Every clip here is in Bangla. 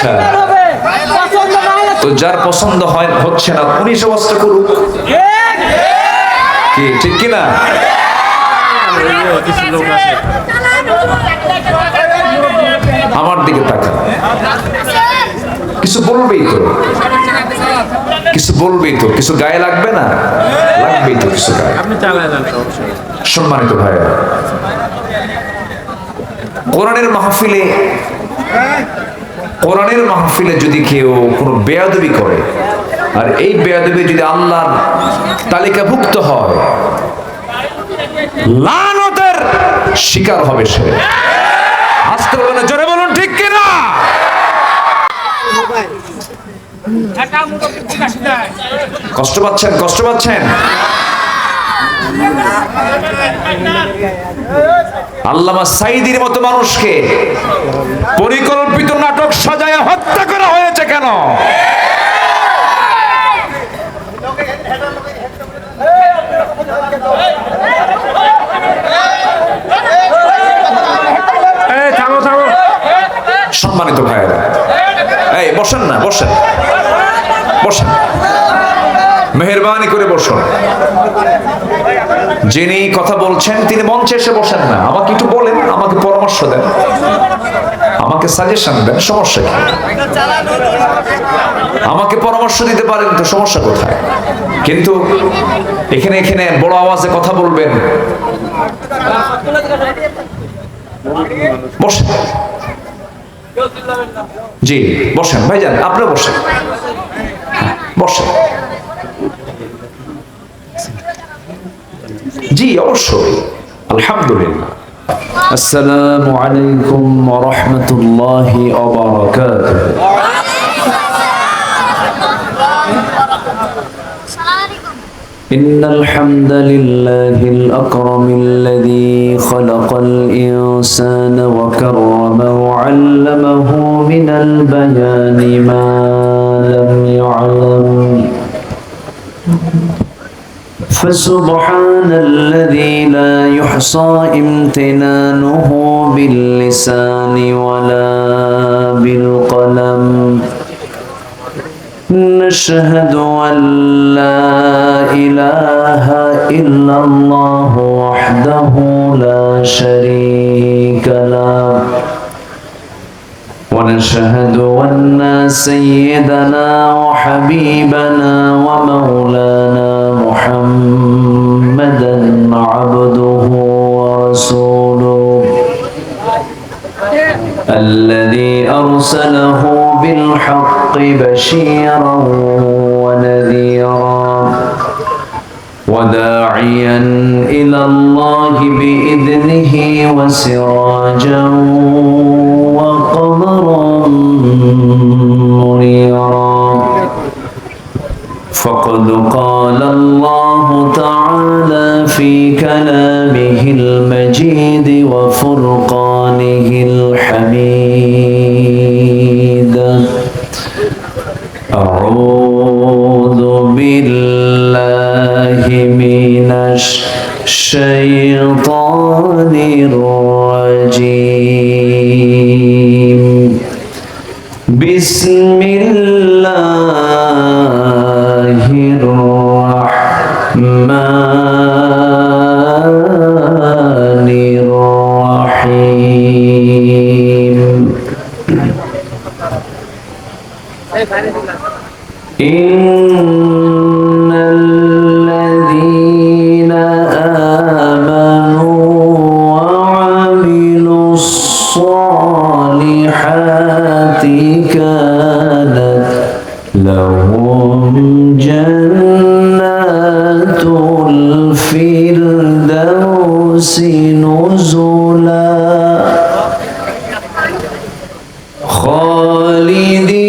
আচ্ছা, তো যার পছন্দ হয় হচ্ছে না উনি সমস্ত করুক, কি ঠিক কিনা? আমার দিকে তাকা, কিছু বলবেই তো, কিছু বলবেই তো, কিছু গায়ে লাগবে না? লাগবেই তো কিছু গায়ে। সম্মানিত ভাইরা, কোরআনের মাহফিলে যদি কেউ কোনো বেয়াদবি করে, আর এই বেয়াদবি যদি আল্লাহর তালিকাভুক্ত হয়, লানতের শিকার হবে সে। আস্তে বলুন, জোরে বলুন, ঠিক কিনা? কষ্ট পাচ্ছেন, কষ্ট পাচ্ছেন? আল্লামা সাঈদীর মতো মানুষকে পরিকল্পিত নাটক সাজায় হত্যা করা হয়েছে কেন? সম্মানিত ভাইয়েরা, এই বসেন না, বসেন বসেন, মেহেরবানি করে বসুন। যিনি কথা বলছেন তিনি মঞ্চে এসে বসেন না, আমাকে একটু বলেন, আমাকে পরামর্শ দেন, আমাকে সাজেশন দেন, সমস্যা কি? আমাকে পরামর্শ দিতে পারেন তো, সমস্যা কোথায়? কিন্তু এখানে এখানে বড় আওয়াজে কথা বলবেন, বসেন। জি বসেন ভাইজান, আপনি বসেন, বসেন। জি অবশ্যই, আলহামদুলিল্লাহ। আসসালামু আলাইকুম ওয়া রাহমাতুল্লাহি ওয়া বারাকাতুহু। إن الحمد لله الأكرم الذي خلق الإنسان وكرمه وعلمه من البيان ما لم يعلم، فسبحان الذي لا يحصى امتنانه باللسان ولا بالقلم. نشهد أن لا إله إلا الله وحده لا شريك له، ونشهد أن سيدنا وحبيبنا ومولانا محمدا عبده ورسوله الذي أرسله بالحق بشيرا ونذيرا وداعيا إلى الله بإذنه وسراجا وقمرا منيرا. فقد قال الله تعالى في كلامه المجيد وفرقانه الحميد: أعوذ بالله من الشيطان الرجيم. بسم الله الرحمن الرحيم. إن الذين آمنوا وعملوا الصالحات كانت لهم جنات الفردوس نزلا خالدين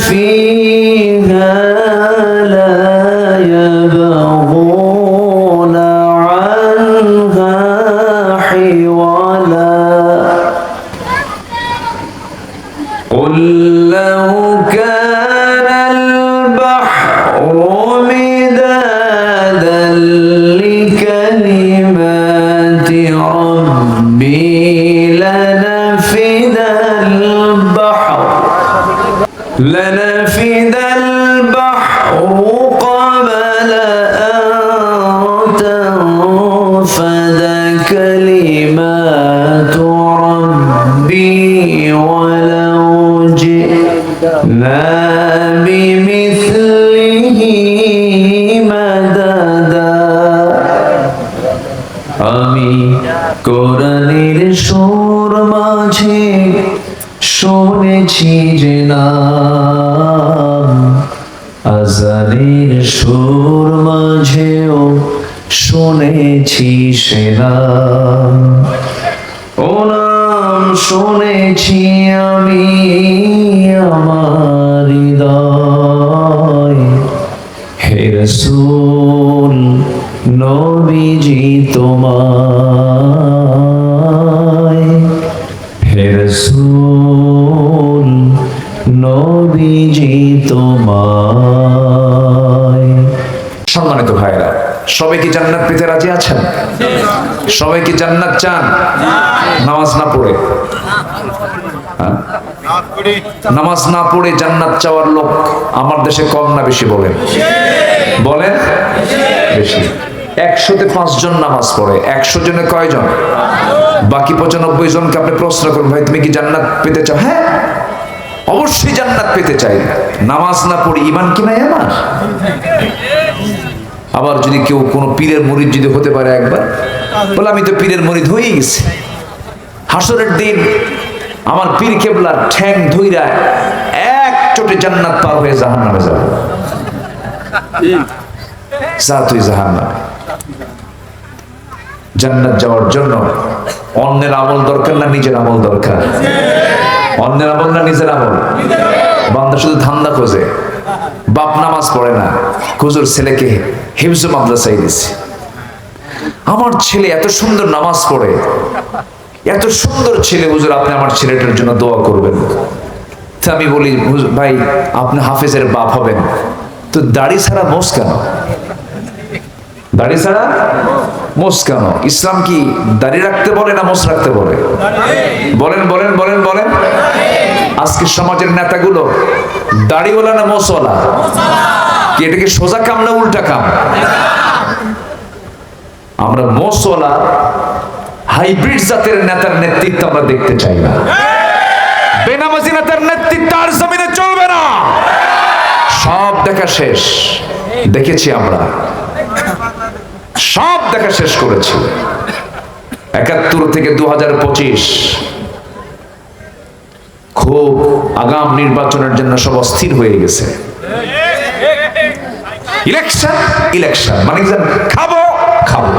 فيها لا يبغون عنها حولا. قل لو كان البحر مدادا لكلمات ربي কোরআনের সুর মাঝে শুনেছি যে নাম, আজানের সুর মাঝেও শুনেছি সে নাম। ও নাম শুনেছি আমি আমার হৃদয়, হে রাসূল নবীজি তোমায়, হে রাসূল নবীজি তোমায়। সম্মানিত ভাইরা, সবাই কি জান্নাত পেতে রাজি আছেন? সবাই কি জান্নাত চান? নামাজ না পড়ে, নামাজ না পড়ে জান্নাত চাওয়ার লোক আমার দেশে কম না বেশি? বলেন বলেন, বেশি। 100-তে 5 জন নামাজ পড়ে, 100 জনে কয়জন? বাকি 95 জনকে আপনি প্রশ্ন করুন, ভাই তুমি কি জান্নাত পেতে চাও? হ্যাঁ, অবশ্যই জান্নাত পেতে চাই। নামাজ না পড়ি ঈমান কি নাই আমার? আবার যদি কেউ কোনো পীরের মুরিদ যদি হতে পারে একবার, বলে আমি তো পীরের মুরিদ হয়ে গেছি, হাসরের দিন আমার পীর কেবলার ঠ্যাং ধইরা এক চোটে জান্নাত পার হয়ে জাহান্নামে যাবে। যা তুই জাহান্নামে। জান্নাত যাওয়ার জন্য অন্যের আমল দরকার না নিজের আমল দরকার? অন্যের আমল না নিজের আমল? বান্দা শুধু ধান্দা খোঁজে, বাপ নামাজ পড়ে না, হুজুর ছেলেকে হিফজ মাদ্রাসায় দিয়েছে, আমার ছেলে এত সুন্দর নামাজ পড়ে, এত সুন্দর ছেলে, হুজুর আপনি আমার ছেলেটার জন্য দোয়া করবেন। তা আমি বলি, ভাই আপনি হাফেজের বাপ হবেন তো দাড়ি ছাড়া মোষ কেন? দাড়ি ছাড়া মোষ কেন? ইসলাম কি দাড়ি রাখতে বলে না মোষ রাখতে বলে? বলেন বলেন বলেন বলেন। আজকে সমাজের নেতাগুলো দাড়িওয়ালা না মোষওয়ালা? কি এটা কি সোজা কাম না উল্টা কাম? আমরা মোষওয়ালা হাইব্রিড জাতের নেতার নেতৃত্ব আমরা দেখতে চাই না। বেনামাজি নেতার নেতৃত্ব আর জমিনে চলবে না। সব দেখা শেষ, দেখেছি আমরা, সব দেখা শেষ করেছি। 71 থেকে 2025 খুব আগাম নির্বাচনের জন্য সব অস্থির হয়ে গেছে। ইলেকশন ইলেকশন মানে খাবো খাবো।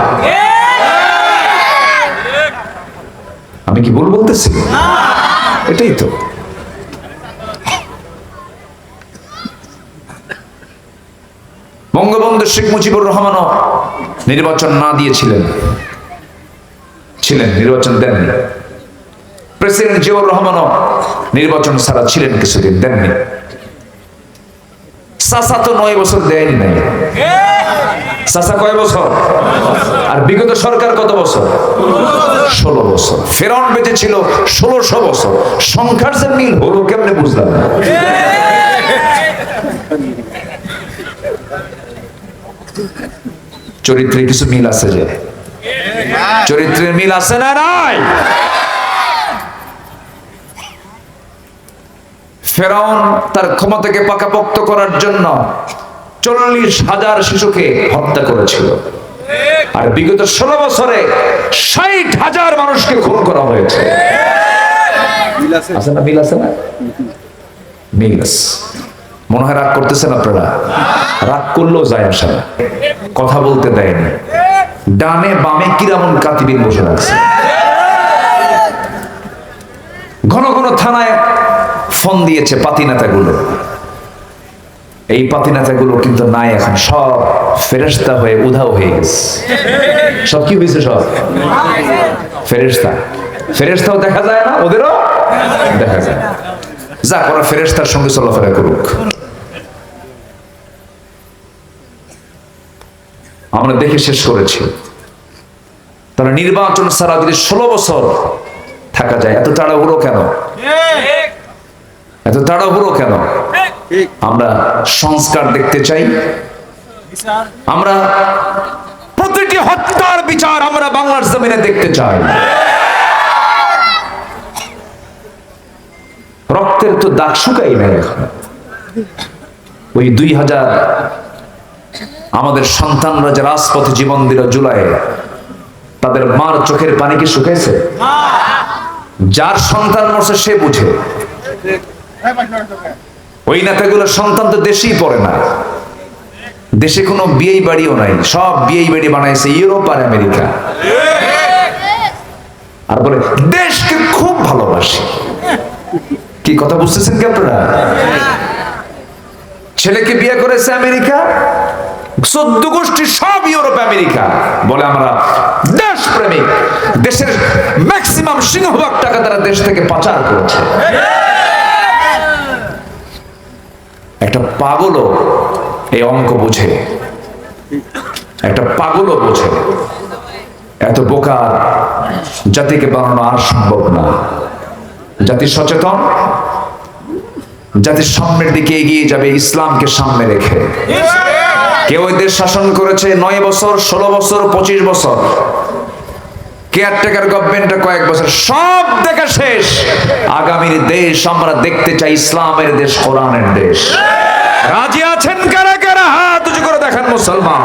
আমি কি ভুল বলতেছি? এটাই তো। বঙ্গবন্ধু শেখ মুজিবুর রহমানও নির্বাচন না দিয়েছিলেন, নির্বাচন দেননি। প্রেসিডেন্ট জিয়াউর রহমানও নির্বাচন ছাড়া ছিলেন, কিছুদিন দেননি। চাচা তো 9 বছর দেয়নি নাই। চাচা কয় বছর? আর বিগত সরকার কত বছর? 16 বছর। ফেরাউন বেঁচে ছিল 1600 বছর। সংখ্যার যে মিল হলো কেমনে বুঝলাম না। চরিত্রে কিছু মিল আছে, যে চরিত্রের মিল আছে না নাই? ফেরাউন তার ক্ষমতাকে পাকাপোক্ত করার জন্য 40,000 শিশুকে হত্যা করেছিল, আর বিগত 16 বছরে 60,000 মানুষকে খুন করা হয়েছে। আছে না মিল? আছে না মিল? আছে। মনে হয় রাগ করতেছেন আপনারা? রাগ করলেও যায় আসে না, কথা বলতে দেয়নি। ডানে বামে কিরামন কাতিবিন বসে রাখছে। ঘন ঘন থানায় ফোন দিয়েছে পাতি নেতাগুলো। এই পাতি নেতাগুলো কিন্তু নাই এখন, সব ফেরেশতা হয়ে উধাও হয়ে গেছে। সব কি হয়েছে? সব ফেরেশতা। ফেরেশতাও দেখা যায় না, ওদেরও দেখা যায়। যাক, ওরা ফেরেশতার সঙ্গে চলাফেরা করুক। আমরা দেখে শেষ করেছি। তারা নির্বাচন ছাড়া যদি 16 বছর থাকা যায়, এত তাড়াহুড়ো কেন? এত তাড়াহুড়ো কেন? আমরা সংস্কার দেখতে চাই। আমরা প্রতিটি হত্যার বিচার আমরা বাংলার জমিনে দেখতে চাই। রক্তের তো দাগ শুকাই নাই এখন। ওই 2000 আমাদের সন্তানরা যে রাজপথে জীবন দিল জুলাইয়ে, তাদের মার চোখের পানি কি শুকাইছে? যার সন্তান মরছে সে বুঝে। ওই নেতাগুলোর সন্তান তো দেশেই পড়ে না, দেশে কোনো বিয়ে বাড়িও নাই, সব বিয়ে বাড়ি বানাইছে ইউরোপ আর আমেরিকা। আর বলে দেশকে খুব ভালোবাসি। কি কথা বুঝতেছেন কি আপনারা? ছেলেকে বিয়ে করেছে আমেরিকা, 14 গোষ্ঠী সব ইউরোপ আমেরিকা, বলে আমরা দেশ প্রেমিক। দেশের ম্যাক্সিমাম সিংহভাগ টাকা তারা দেশ থেকে পাচার করেছে। একটা পাগলও এই অঙ্ক বোঝে, একটা পাগলও বোঝে। এত বোকা জাতিকে বানানো আর সম্ভব না। জাতি সচেতন, জাতির সামনের দিকে এগিয়ে যাবে ইসলামকে সামনে রেখে। কেউ দেশ শাসন করেছে 9 বছর, 16 বছর, 25 বছর। কেয়ারটেকার গভর্নমেন্টে কয়েক বছর, সব দেখা শেষ। আগামীর দেশ আমরা দেখতে চাই ইসলামের দেশ, কোরআনের দেশ। রাজি আছেন কারা কারা? হাত উঁচু করে দেখান মুসলমান।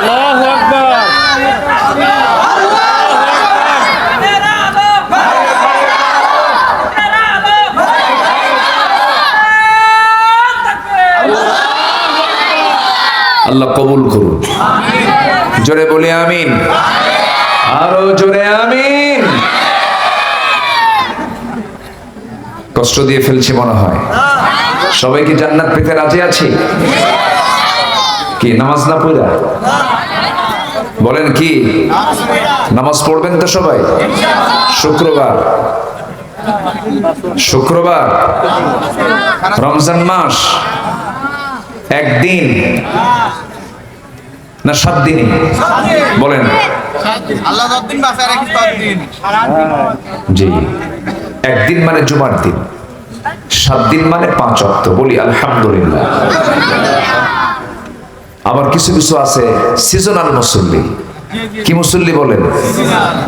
আল্লাহু আকবার। আল্লাহ কবুল করুন। জোরে বলি আমিন, আরো জোরে আমিন। কষ্ট দিয়ে ফেলছি মনে হয়। সবাই কি জান্নাত পেতে রাজি আছি? কি নামাজ না পড়া? বলেন কি নামাজ পড়বেন তো সবাই? শুক্রবার, শুক্রবার রমজান মাস একদিন না 7 দিন? বলেন। আল্লাহ 10 দিন বাঁচায় রাখিস, 10 দিন। জি, একদিন মানে জুমার দিন, 7 দিন মানে 5 ওয়াক্ত। বলি আলহামদুলিল্লাহ। আবার কিছু কিছু আছে সিজনাল মুসল্লি। কি মুসল্লি বলেন?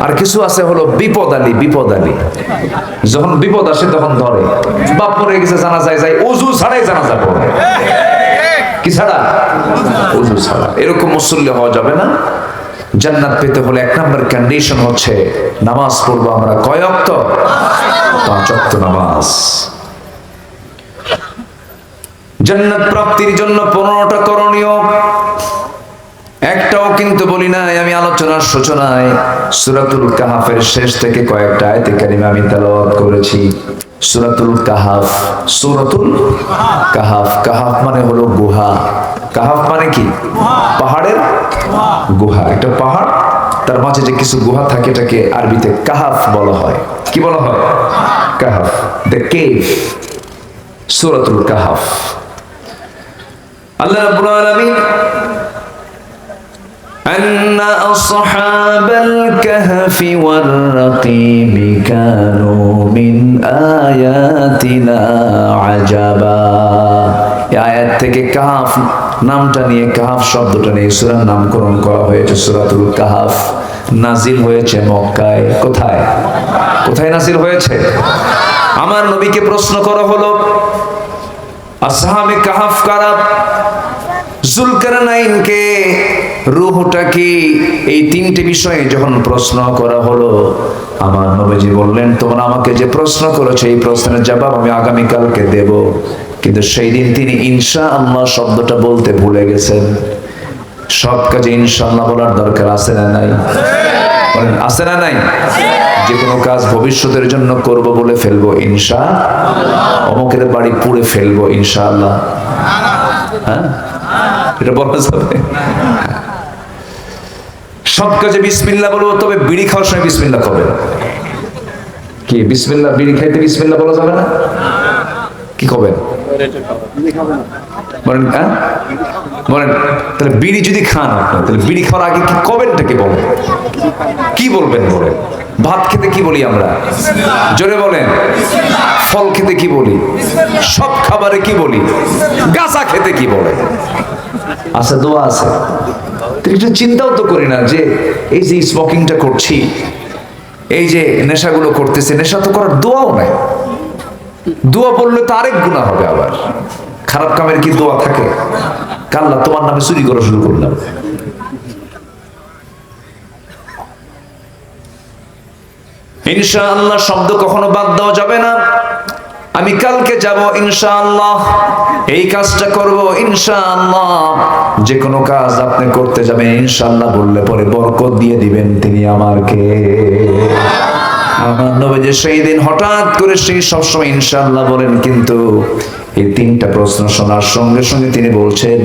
আর কিছু আছে হলো বিপদ আলী। বিপদ আলী যখন বিপদ আসে তখন ধরে। বাপ মরে গেছে, জানাজায় যায়, ওযু ছাড়াই জানাজা পড়ে। কি ছাড়া? ওযু ছাড়া। এরকম মুসল্লি হওয়া যাবে না। জান্নাত পেতে হলে 1 নম্বর কন্ডিশন হচ্ছে নামাজ পড়বো আমরা কয় ওয়াক্ত? 5 ওয়াক্ত নামাজ। জান্নাত প্রাপ্তির জন্য 15টা করণীয়, একটাও কিন্তু বলি নাই আমি আলোচনার সূচনায়। সূরাতুল কাহাফের শেষ থেকে কয়েকটা আয়াতে কারিমা আমি তেলাওয়াত করেছি। সূরাতুল কাহাফ, সূরাতুল কাহাফ। কাহাফ মানে হলো গুহা। কাহাফ মানে কি? পাহাড়ের গুহা। একটা পাহাড়, তার মাঝে যে কিছু গুহা থাকে এটাকে আরবিতে কাহাফ বলা হয়। কি বলা হয়? কাহাফ, দ্য কেভ। সূরাতুল কাহাফ। আল্লাহ রাব্বুল আলামিন أن أصحاب الكهف والرقيم كانوا من آياتنا عجبا। এই আয়াত থেকে কাহাফ নামটা নিয়ে, কাহাফ শব্দটা নিয়ে সূরার নামকরণ করা হয়েছে। সূরাতুল কাহাফ নাজিল হয়েছে মক্কায়। কোথায়? কোথায় নাজিল হয়েছে? আমার নবীকে প্রশ্ন করা হলো আসহাবে কাহাফ কারা? জুলকারনাইনকে রূহটা কি? এই 3টে বিষয়ে যখন প্রশ্ন করা হলো, আমার নবীজি বললেন তোমরা আমাকে যে প্রশ্ন করেছো এই প্রশ্নের জবাব আমি আগামীকালকে দেব। কিন্তু সেই দিন তিনি ইনশাআল্লাহ শব্দটা বলতে ভুলে গেছেন। সব কাজে ইনশাআল্লাহ বলার দরকার আছে না নাই? বলেন আছে না নাই? যে কোনো কাজ ভবিষ্যতের জন্য করব বলে ফেলবো ইনশাআল্লাহ। অমুকের বাড়ি পুড়ে ফেলবো ইনশাআল্লাহ। হ্যাঁ, এটা বলা যাবে? সব কাজে বিসমিল্লাহ বলবো, তবে বিড়ি খাওয়ার সময় বিসমিল্লাহ করবেন। কি বিসমিল্লাহ? বিড়ি খাইতে বিসমিল্লাহ বলা যাবে না? কি করবেন? বলেন হ্যাঁ, বলেন। তাহলে বিড়ি যদি খান আপনার, তাহলে বিড়ি খাওয়ার আগে কি করবেনটাকে বলেন, কি বলবেন বলেন। ভাত খেতে কি বলি আমরা? জোরে বলেন। ফল খেতে কি বলি? সব খাবারে কি বলি? গাঁজা খেতে কি বলে? আছে, দোয়া আছে। একটু চিন্তাও তো করি না যে এই যে স্মোকিংটা করছি, এই যে নেশাগুলো করতেছে, নেশা তো করার দোয়াও নাই। দোয়া বললে তো আরেক গুনাহ হবে। আবার খারাপ কামের কি দোয়া থাকে? আল্লাহ তোমার নামে চুরি করা শুরু করলাম, ইনশাআল্লাহ শব্দ কখনো বাদ দেওয়া যাবে না। আমি কালকে যাব ইনশাআল্লাহ, এই কাজটা করব ইনশাআল্লাহ। যে কোনো কাজ আপনি করতে যাবেন ইনশাআল্লাহ বললে পরে বরকত দিয়ে দিবেন তিনি আমাকে। আমার নবী যে সেই দিন হঠাৎ করে সেই সবসময় ইনশাআল্লাহ বলেন, কিন্তু এই তিনটা প্রশ্ন শোনার সঙ্গে সঙ্গে তিনি বলছেন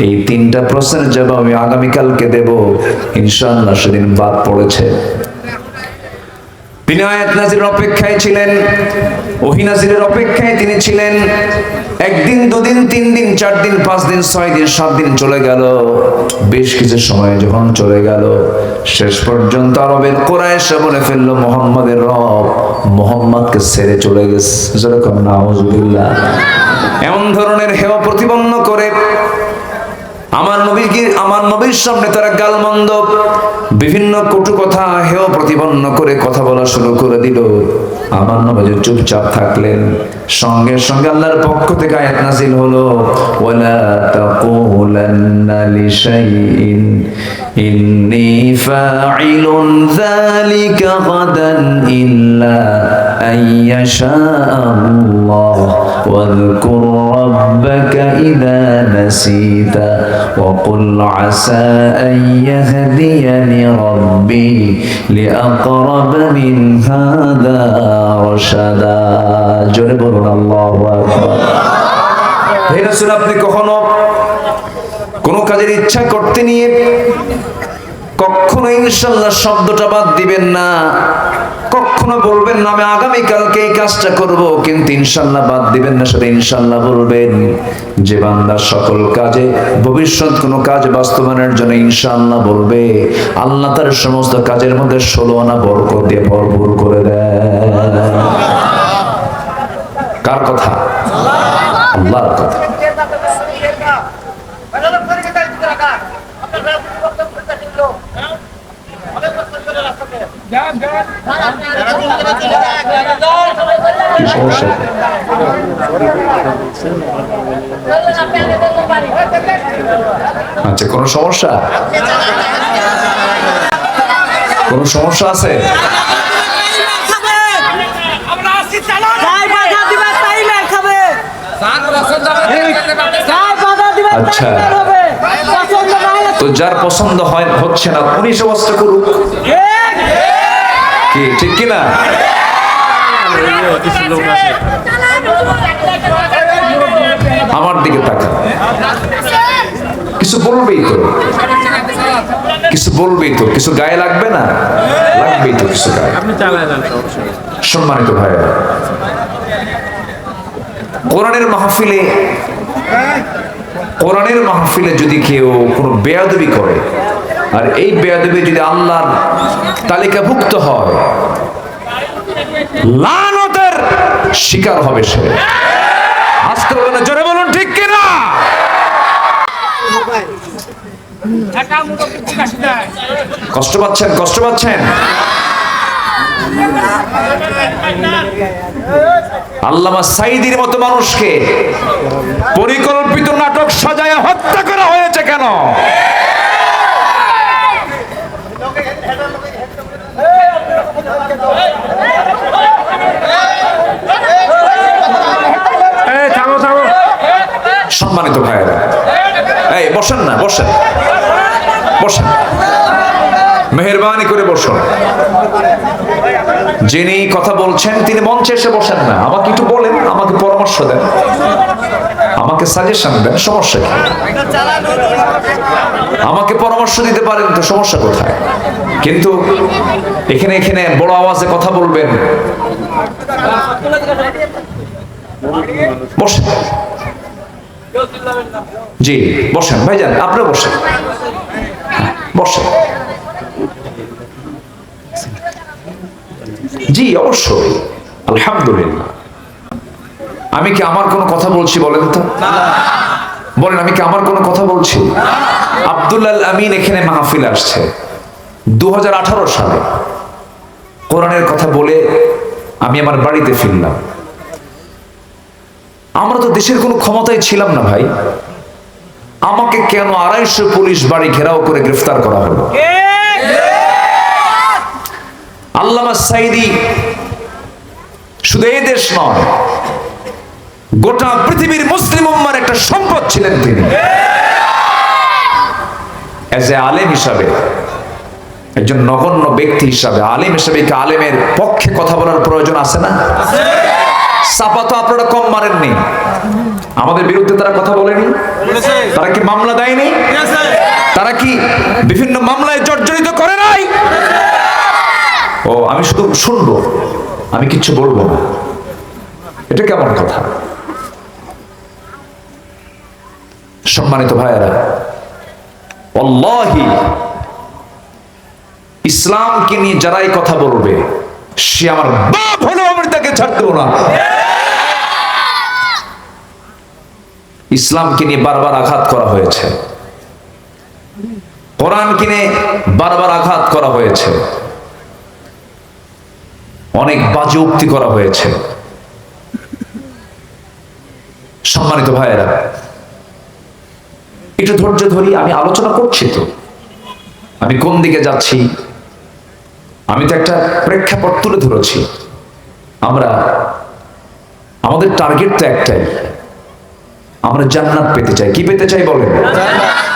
এই তিনটা প্রশ্নের জবাব আমি আগামীকালকে দেব ইনশাআল্লাহ। সেদিন বাদ পড়েছে। তিনি আয়াত নাজিরের অপেক্ষায় ছিলেন, ওহী নাজিরের অপেক্ষায় তিনি ছিলেন। একদিন, দুদিন, 3 দিন, 4 দিন, 5 দিন, 6 দিন, 7 দিন চলে গেল। বেশ কিছু সময় যখন চলে গেল, শেষ পর্যন্ত আরবের কুরাইশরা বলে ফেললো মুহাম্মাদের রব মুহাম্মদকে ছেড়ে চলে গেছে। যেরকম নাউজুবিল্লাহ। এমন ধরনের হেয় প্রতিপন্ন করে আমার নবীর সামনে তারা গালমন্দ বিভিন্ন কটু কথা হেয় প্রতিপন্ন করে কথা বলা শুরু করে দিল। আমার নবী চুপচাপ থাকলেন। সঙ্গে সঙ্গে আল্লাহর পক্ষ থেকে আয়াত নাযিল হলো, ওয়ালা তাকুলান্না লিশাইইন ইন্নী ফাইলুন যালিকা গাদান ইল্লা আইয়াশা আল্লাহ ওয়াযকুর রাব্বাকা ইযা নাসিতা وقل عسى أن يهديني ربي لأقرب من هذا رشدا জোরে বলুন আল্লাহু আকবার। হে রাসূল, আপনি কখনো কোনো কাজের ইচ্ছা করতে নিয়ে কখনো ইনশাআল্লাহ শব্দটা বাদ দিবেন না। কখনো বলবেন না আমি আগামীকালকে এই কাজটা করব, কিন্তু ইনশাআল্লাহ বাদ দিবেন না। সেটা ইনশাআল্লাহ বলবেন। যে বান্দা সকল কাজে ভবিষ্যৎ কোনো কাজ বাস্তবায়নের জন্য ইনশাআল্লাহ বলবে, আল্লাহ তার সমস্ত কাজের মধ্যে 16 আনা বরকত দিয়ে ভরপুর করে দেয়। কার কথা? আল্লাহর কথা। আচ্ছা, কোন সমস্যা? কোন সমস্যা আছে? আচ্ছা, তো যার পছন্দ হচ্ছে না উনি সমস্ত করুক, কি ঠিক কিনা? আমার দিকে তাকান। কিছু বলবেই তো, কিছু বলবেই তো, কিছু গায়ে লাগবে না? লাগবেই তো কিছু গায়ে। সম্মানিত ভাইরা, কোরআনের মাহফিলে যদি কেউ কোনো বেয়াদবি করে, আর এই বেয়াদবি যদি আল্লাহর তালিকাভুক্ত হয়, লানতের শিকার হবে সে। আজকে বলেন, জোরে বলুন ঠিক কিনা? কষ্ট পাচ্ছেন? কষ্ট পাচ্ছেন? আল্লামা সাঈদীর মতো মানুষকে পরিকল্পিত নাটক সাজায় হত্যা করা হয়েছে কেন? সম্মানিত ভাইয়েরা, এই বসেন না, বসেন বসেন, মেহেরবানি করে বসুন। যিনি কথা বলছেন তিনি মঞ্চে এসে বসেন না, আমাকে একটু বলেন, আমাকে পরামর্শ দেন, আমাকে সাজেশন দেন, সমস্যা কি? আমাকে পরামর্শ দিতে পারেন তো, সমস্যা কোথায়? কিন্তু এখানে বড় আওয়াজে কথা বলবেন, বসেন। জি বসেন ভাইজান, আপনি বসেন, বসেন। জি অবশ্যই, আলহামদুলিল্লাহ। আমি কি আমার কোনো কথা বলছি বলেন তো? বলেন, আমি কি আমার কোনো কথা বলছি? আব্দুল্লাহ আমিন এখানে মাহফিল আসছে 2018 সালে। কোরআনের কথা বলে আমি আমার বাড়িতে ফিরলাম। আমরা তো দেশের কোনো ক্ষমতায় ছিলাম না ভাই, আমাকে কেন 250 পুলিশ বাড়ি ঘেরাও করে গ্রেফতার করা হলো? আল্লামা আল্লামা সাঈদী শুধু এই দেশ নয়, গোটা পৃথিবীর মুসলিম উম্মার একটা সম্পদ ছিলেন তিনি। এজ এ আলেম হিসাবে, একজন নগণ্য ব্যক্তি হিসাবে, আলেম হিসাবে কি আলেমের পক্ষে কথা বলার প্রয়োজন আছে না? চাপা তো আপনারা কম মারেননি, আমাদের বিরুদ্ধে তারা কথা বলেনি, তারা কি মামলা দেয়নি, তারা কি বিভিন্ন মামলায় জর্জরিত করে নাই? ও আমি শুধু শুনবো, আমি কিচ্ছু বলবো না, এটা কেমন কথা? সম্মানিত ভাইয়েরা, আল্লাহি ইসলামকে নিয়ে যারাই কথা বলবে, সে আমার বাপ হলেও আমি তাকে ছাড় দেব না। ইসলামকে নিয়ে বারবার আঘাত করা হয়েছে, কোরআনকে নিয়ে বারবার আঘাত করা হয়েছে, অনেক বাজে উক্তি করা হয়েছে। সম্মানিত ভাইয়েরা, একটু ধৈর্য ধরি, আমি আলোচনা করছি তো, আমি কোন দিকে যাচ্ছি আমি তো একটা প্রেক্ষাপট তুলে ধরেছি। আমাদের টার্গেট তো একটাই, আমরা জান্নাত পেতে চাই। কি পেতে চাই বলেন?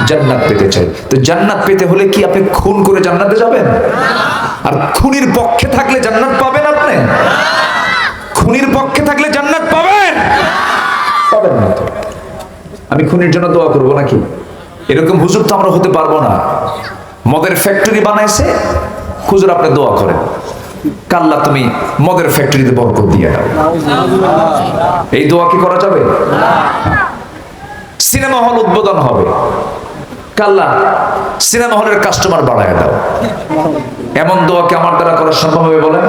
জান্নাত পেতে চাই। তো জান্নাত পেতে হলে কি আপনি খুন করে জান্নাতে যাবেন? আর খুনির পক্ষে থাকলে জান্নাত পাবেন? আপনি খুনির পক্ষে থাকলে জান্নাত পাবেন? পাবেন না তো। আমি খুনির জন্য দোয়া করবো নাকি? এরকম হুজুর তো আমরা হতে পারবো না। মদের ফ্যাক্টরি বানাইছে, হুজুর আপনি দোয়া করেন, কাল্লা তুমি মদের ফ্যাক্টরিতে বরকত দিয়ে দাও। এই দোয়া কি করা যাবে? সিনেমা হল উদ্বোধন হবে, কাল্লা সিনেমা হলের কাস্টমার বাড়ায় দাও। এমন দোয়া কি আমার দ্বারা করা সম্ভব হবে বলেন?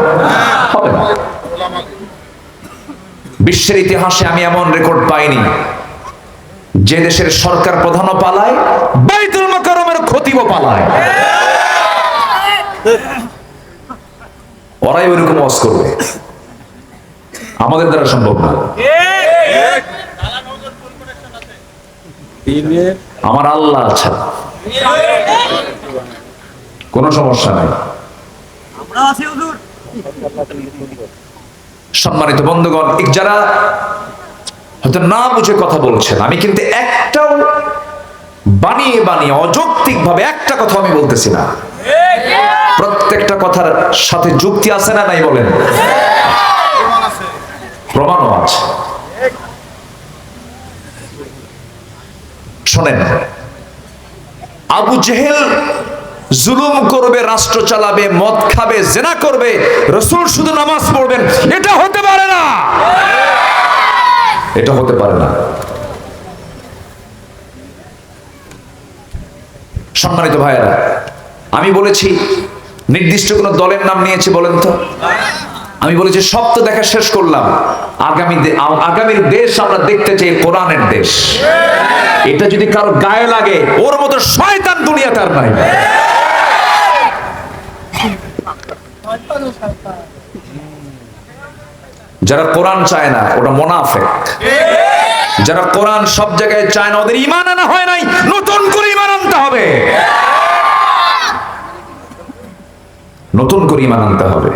হবে না। বিশ্বের ইতিহাসে আমি এমন রেকর্ড পাইনি যে দেশের সরকার প্রধানও পালায়, বাইতুল মুকাররমের খতিবও পালায়। ওরাই ওইরকম ওয়াজ করবে, আমাদের দ্বারা সম্ভব না। আমার আল্লাহ আছে, কোনো সমস্যা নাই। সম্মানিত বন্ধুগণ, যারা হয়তো না বুঝে কথা বলছেন, আমি কিন্তু একটাও বানিয়ে বানিয়ে অযৌক্তিক ভাবে একটা কথা আমি বলতেছি না। প্রত্যেকটা কথার সাথে যুক্তি আছে না নাই বলেন? প্রমাণও আছে। শোনেন, আবু জেহেল জুলুম করবে, রাষ্ট্র চালাবে, মদ খাবে, জেনা করবে, রাসূল শুধু নামাজ পড়বেন, এটা হতে পারে না। এটা হতে পারে না। সম্মানিত ভাইয়েরা, আমি বলেছি নির্দিষ্ট কোন দলের নাম নিয়েছি বলেন তো? আমি বলেছি সব তো দেখা শেষ করলাম, আগামীর দেশ আমরা দেখতে চাই কোরআনের দেশ। এটা যদি কারো গায়ে লাগে, ওর মতো শয়তান দুনিয়াতে আর নাই। যারা কোরআন চায় না ওটা মুনাফিক। যারা কোরআন সব জায়গায় চায় না, ওদের ঈমান আনা হয় নাই, নতুন করে ঈমান আনতে হবে। নতুন করে ঈমান আনতে হবে।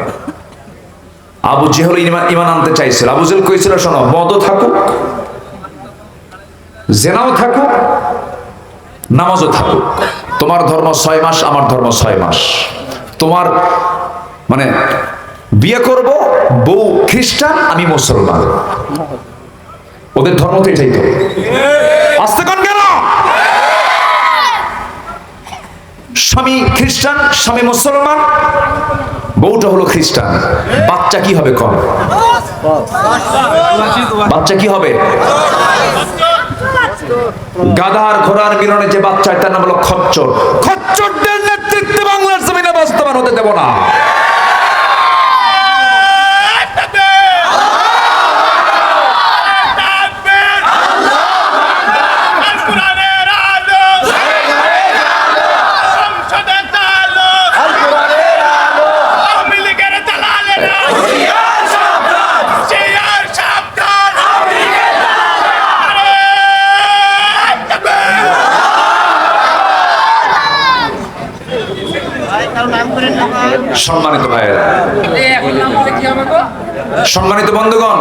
আবু জেহেল ঈমান আনতে চাইছিল। আবু জেহেল কইছিল, শোনো, মদও থাকুক, জেনাও থাকুক, নামাজও থাকুক, তোমার ধর্ম 6 মাস, আমার ধর্ম 6 মাস। তোমার মানে বিয়ে করব, বউ খ্রিস্টান, আমি মুসলমান। ওদের ধর্ম তো এটাই। তো আসতে কোন কেন? স্বামী খ্রিস্টান, স্বামী মুসলমান, বউটা হলো খ্রিস্টান। বাচ্চা কি হবে? কম বাচ্চা কি হবে? গাধার ঘোড়ার মিলনে যে বাচ্চা, তার নাম হলো খচ্চর। খচ্চরদের নেতৃত্বে বাংলার জমিনে বাস্তবায়ন হতে দেব না। সম্মানিত ভাইয়েরা, সম্মানিত বন্ধুগণ,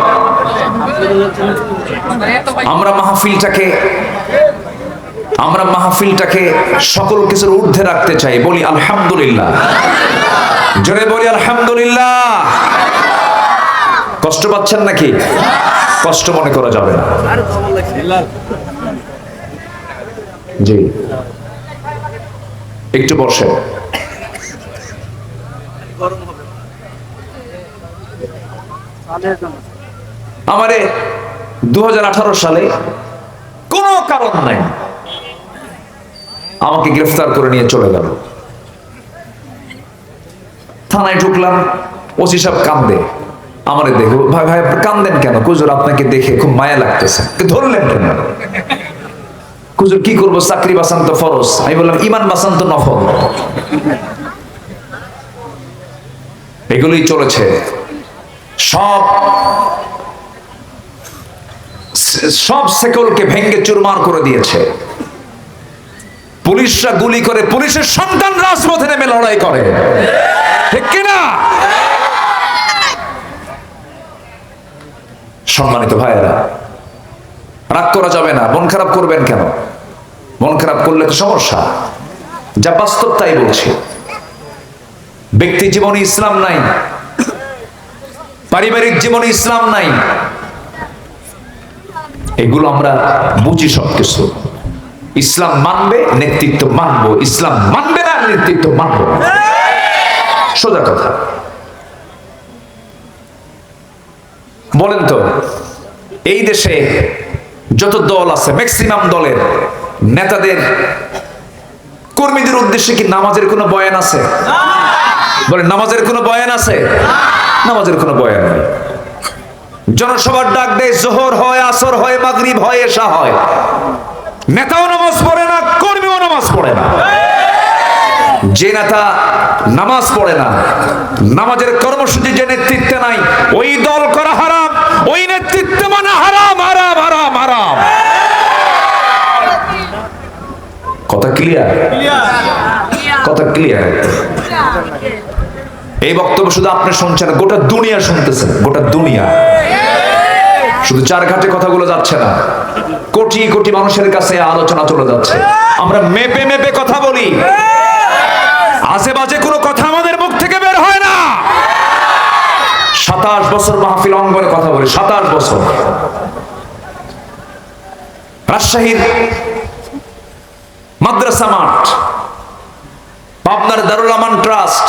আমরা মাহফিলটাকে সকল কিছুর ঊর্ধ্বে রাখতে চাই। বলি আলহামদুলিল্লাহ, জোরে বলি আলহামদুলিল্লাহ। কষ্ট পাচ্ছেন নাকি? কষ্ট মনে করা যাবে না। জি, একটু বসে। আমারে 2018 সালে কোনো কারণ নাই আমাকে গ্রেফতার করে নিয়ে চলে গেল। থানায় ঢুকলাম, ওসি সাহেব কান্দে। আমারে দেখো, ভাই ভাই কান্দেন কেন? কুজুর আপনাকে দেখে খুব মায়া লাগতেছে। ধরলেন কেন? কুজুর কি করবো, চাকরি বাঁচান তো ফরজ। আমি বললাম ইমান বাঁচান তো নফল। এগুলোই চলেছে। সব সেকলকে ভেঙ্গে চুরমার করে দিয়েছে। পুলিশরা গুলি করে, পুলিশের সন্তান রাজপথে নেমে লড়াই করে, ঠিক কিনা? সম্মানিত ভাইয়েরা, রাগ করা যাবে না। মন খারাপ করবেন কেন? মন খারাপ করলে তো সমস্যা। যা বাস্তব তাই বলছি। ব্যক্তি জীবনে ইসলাম নাই, পারিবারিক জীবনে ইসলাম নাই। এগুলো আমরা বুঝি সবকিছু। ইসলাম মানবে, নেতৃত্ব মানবো। ইসলাম মানবে না, নেতৃত্ব মানবো। সোজা কথা। বলেন তো, এই দেশে যত দল আছে, ম্যাক্সিমাম দলের নেতাদের, কর্মীদের উদ্দেশ্যে কি নামাজের কোনো বয়ান আছে? বলেন, নামাজের কোনো বয়ান আছে? নামাজের কোনো বয়ান নেই। জনসভার ডাক দেয়, জোহর হয়, আসর হয়, মাগরিব হয়, এশা হয়। নেতাও নামাজ পড়ে না, কর্মীও নামাজ পড়ে না। যে নেতা নামাজ পড়ে না, নামাজের কর্মসূচি যে নেতৃত্বে নাই, ওই দল করা হারাম, ওই নেতৃত্ব মানা হারাম, হারাম, হারাম, হারাম। কথা ক্লিয়ার? কথা ক্লিয়ার? এই বক্তব্য শুধু আপনি শুনছেন, গোটা দুনিয়া শুনতেছেন। গোটা দুনিয়া, শুধু চারঘাটে কথাগুলো যাচ্ছে না, কোটি কোটি মানুষের কাছে আলোচনা চলে যাচ্ছে। আমরা মেপে মেপে কথা বলি, আজে বাজে কোনো কথা আমাদের মুখ থেকে বের হয় না। 27 বছর মাহফিল অঙ্গনে কথা বলি, 27 বছর। রাজশাহীর মাদ্রাসা মাঠ, পাবনার দারুল আমান ট্রাস্ট,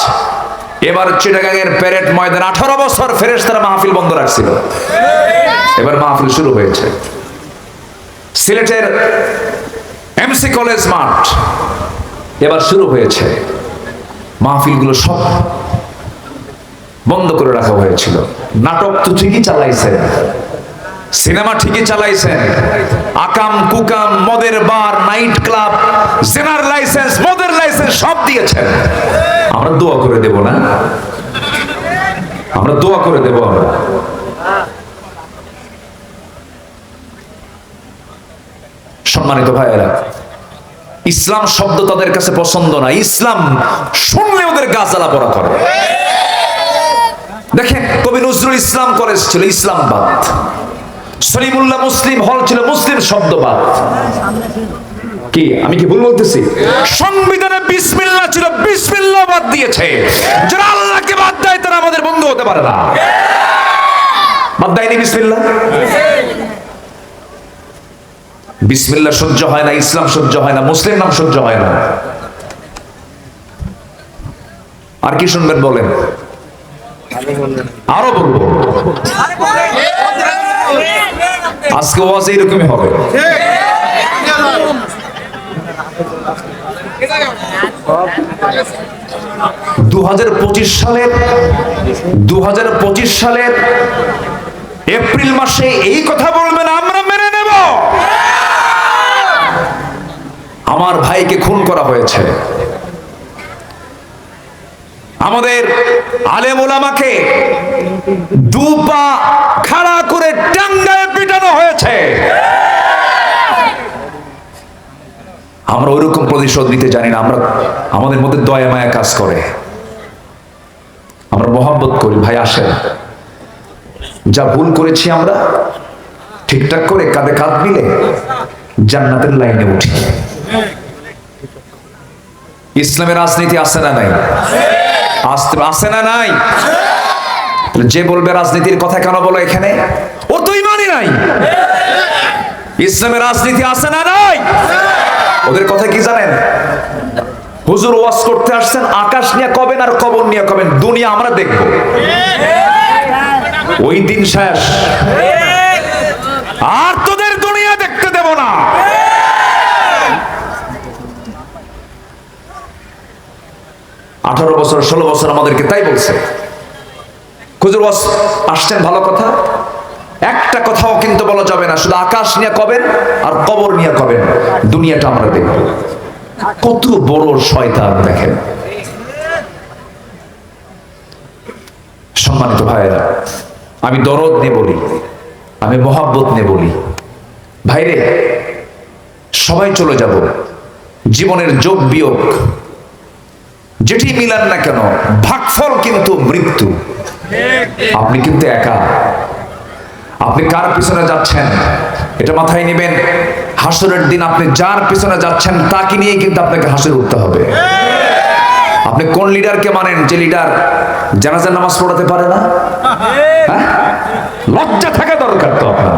এবার চিটাগাংয়ের প্যারেড ময়দান 18 বছর ফেরেশতারা মাহফিল বন্ধ রাখছিল। এবার মাহফিল শুরু হয়েছে। সিলেটের এমসি কলেজ মাঠ, এবার শুরু হয়েছে। মাহফিলগুলো সব বন্ধ করে রাখা হয়েছিল। নাটক তো ঠিকই চালাইছেন, সিনেমা ঠিকই চালাইছেন, আকাম কুকাম, মদের বার, নাইট ক্লাব, জেনার লাইসেন্স, মদের লাইসেন্স সব দিয়েছেন। আমরা দোয়া করে দেব না? আমরা দোয়া করে দেব। আমরা সম্মানিত ভাইয়েরা, ইসলাম শব্দ তাদের কাছে পছন্দ না। ইসলাম শুনলে ওদের গা জ্বালা পোড়া করে। দেখেন, কবি নজরুল ইসলাম কলেজ ছিল ইসলামবাদ, সলিমুল্লাহ মুসলিম হল ছিল মুসলিম শব্দবাদ। কি আমি কি ভুল বলতেছি? সংবিধানে বিসমিল্লাহ ছিল, বিসমিল্লাহ বাদ দিয়েছে। যারা আল্লাহকে বাদ দেয় তারা আমাদের বন্ধু হতে পারে না। বাদ দেয়নি বিসমিল্লাহ? বিসমিল্লাহ সহ্য হয় না, ইসলাম সহ্য হয় না, মুসলিম নাম সহ্য হয় না। আর কি শুনবেন বলেন? আরো বলবো। আজকে ওয়াজ এইরকমই হবে। দু হাজার পঁচিশ সালের এপ্রিল মাসে এই কথা বলবেন, আমরা মেনে নেব। আমার ভাইকে খুন করা হয়েছে, আমাদের আলেম ওলামাকে দুপা খাড়া করে টাঙ্গায় পিটানো হয়েছে। আমরা ওইরকম প্রতিশোধ নিতে জানি না। আমাদের মধ্যে দয়া মায়া কাজ করে। আমরা মহব্বত করি, ভাই আসেন, যা ভুল করেছি আমরা ঠিকঠাক করে কাঁধে কাঁধ মিলে জান্নাতের লাইনে উঠি। ইসলামের রাজনীতি আছে না নাই? আছে না নাই? যে বলবে রাজনীতির কথা কেন বলো এখানে, ও তো ইমানই নাই। ইসলামের রাজনীতি আছে না নাই? ওদের কথা কি জানেন? হুজুর ওয়াজ করতে আসছেন, আকাশ নিয়ে কবেন আর কবর নিয়ে কবেন, দুনিয়া আমরা দেখব, ওই দিন শেষ, আর তোদের দুনিয়া দেখতে দেব না। 18 বছর 16 বছর আমাদেরকে তাই বলছে। হুজুর ওয়াজ আসছেন, ভালো কথা, একটা কথাও কিন্তু বলা যাবে না, শুধু আকাশ নিয়ে কবেন আর কবর নিয়ে কবেন, দুনিয়াটা আমরা দেখব। কত বড় শয়তান দেখেন। সম্মানিত ভাইয়েরা, আমি দরদ নিয়ে বলি, আমি মহাব্বত নিয়ে বলি, ভাইরে সবাই চলে যাব, জীবনের যোগ বিয়োগ যেটি মিলান না কেন, ভাগফল কিন্তু মৃত্যু। আপনি কিন্তু একা। আপনি কার পিছনে যাচ্ছেন এটা মাথায় নেবেন। হাসরের দিন আপনি যার পিছনে যাচ্ছেন তাকে নিয়ে কিন্তু আপনাকে হাসরে উঠতে হবে। আপনি কোন লিডারকে মানেন, যে লিডার জানাজার নামাজ পড়াতে পারে না? হ্যাঁ? লজ্জা থাকা দরকার তো আপনার।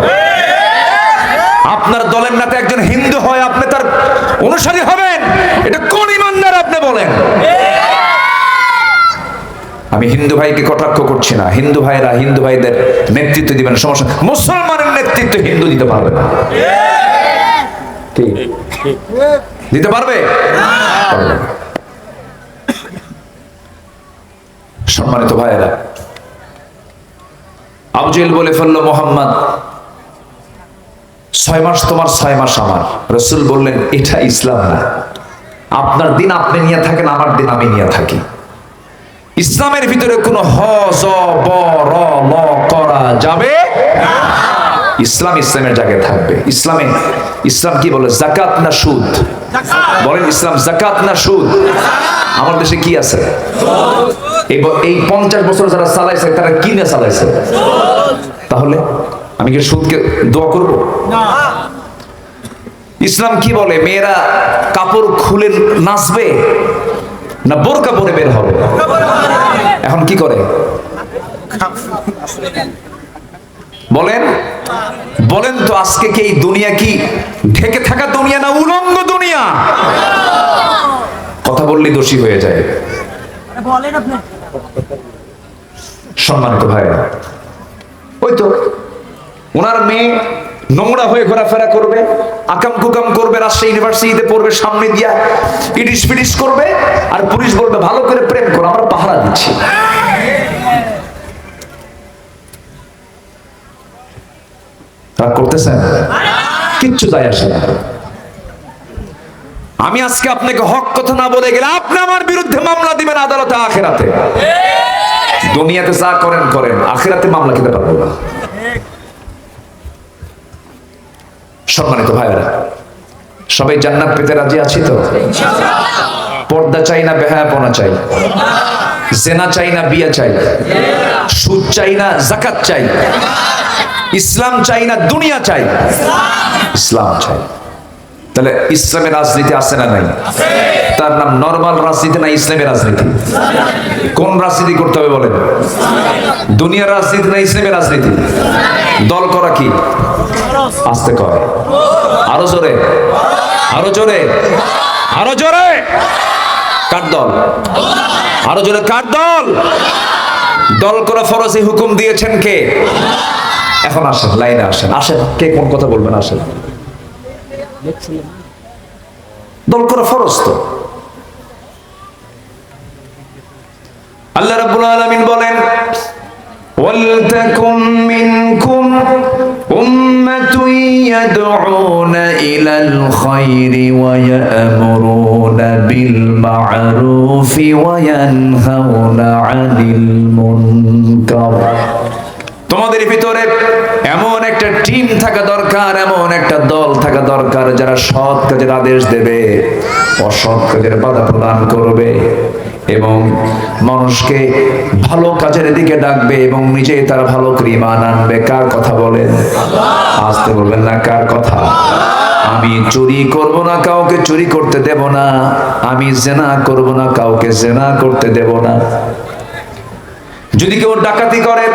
আপনার দলের নেতা একজন হিন্দু হয়, আপনি তার অনুসারী হবেন, এটা কোন ইমানদার আপনি বলেন? আমি হিন্দু ভাইকে কটাক্ষ করছি না, হিন্দু ভাইরা হিন্দু ভাইদের নেতৃত্ব দিবেন, সমস্যা। মুসলমানের নেতৃত্ব হিন্দু দিতে পারবে না। ঠিক দিতে পারবে? সম্মানিত ভাইয়েরা, আবু জেহেল বলে ফেলল, মোহাম্মদ 6 মাস তোমার 6 মাস আমার। রাসূল বললেন, এটা ইসলাম না। আপনার দিন আপনি নিয়ে থাকেন, আমার দিন আমি নিয়ে থাকি। ইসলামের ভিতরে কোনো হ জ ব র ল করা যাবে না। ইসলাম ইসলামের জায়গায় থাকবে। ইসলাম কি বলে? যাকাত না সুদ? বলেন, ইসলাম যাকাত না সুদ? আমার দেশে কি আছে? এই 50 বছর যারা চালাইছে তারা কি না চালাইছে? তাহলে আমি কি সুদকে দোয়া করব? ইসলাম কি বলে? মেয়েরা কাপড় খুলে নাচবে না বোরকা পরে বের হবে? এখন কি করে বলেন? বলেন তো, আজকে কি এই দুনিয়া কি ঢেকে থাকা দুনিয়া না উলঙ্গ দুনিয়া? কথা বললে দোষী হয়ে যায়। সম্মানিত ভাই, ওই তো ওনার মেয়ে নোংরা হয়ে ঘোরাফেরা করবে, আকাম কুকাম করবে, রাজশাহী ইউনিভার্সিটিতে পড়বে, সামনে দিয়া ইডিস পিডিস করবে, আর পুলিশ বলবে ভালো করে প্রেম করো, আমরা পাহারা দিচ্ছি। তারা করতেছেন, কিচ্ছু যায় আসে না। আমি আজকে আপনাকে হক কথা না বলে গেলে আপনি আমার বিরুদ্ধে মামলা দিবেন আদালতে, আখিরাতে। দুনিয়াতে যা করেন করেন, আখিরাতে মামলা খেতে পারবো না। সম্মানিত ভাইরা, সবাই জান্নাত পেতে রাজি আছি তো? পর্দা চাই না বেহায়াপনা চাই? জেনা চাই না বিয়া চাই? সুদ চাই না যাকাত চাই? ইসলাম চাই না দুনিয়া চাই? ইসলাম চাই। তাহলে ইসলামের রাজনীতি আছে না নাই? তার নাম নরমাল রাজনীতি না ইসলামের রাজনীতি? কোন রাজনীতি করতে হবে বলেন? দুনিয়ার রাজনীতি না ইসলামের রাজনীতি? দল করা কি? আস্তে কর, আরো জোরে, আরো জোরে, আরো জোরে। কার দল? আরো জোরে, কার দল? দল করা ফরজে হুকুম দিয়েছেন কে? এখন আসেন, লাইনে আসেন, আসেন, কে কোন কথা বলবেন? আসেন। দল করা ফরজ তো। আল্লাহ রাব্বুল আলামিন বলেন, ওয়ালতাকুম মিনকুম উম্মাতুন ইয়াদউনা ইলাল খায়রি ওয়া ইয়া'মুরুনা বিল মা'রুফি ওয়া ইয়ানহাউনা আনিল মুনকার। তোমাদের ভিতরে এমন একটা টিম থাকা দরকার, এমন একটা দল থাকা দরকার যারা সৎ কাজের আদেশ দেবে, অসৎ কাজের বাধা প্রদান করবে। এবং মানুষকে ভালো কাজের দিকে ডাকবে এবং নিজে তার ভালো করে ঈমান আনবে। কার কথা বলেন? আসতে বলবেন না, কার কথা? আমি চুরি করব না, কাউকে চুরি করতে দেব না। আমি জেনা করব না, কাউকে জেনা করতে দেব না। যদি কেউ ডাকাতি করে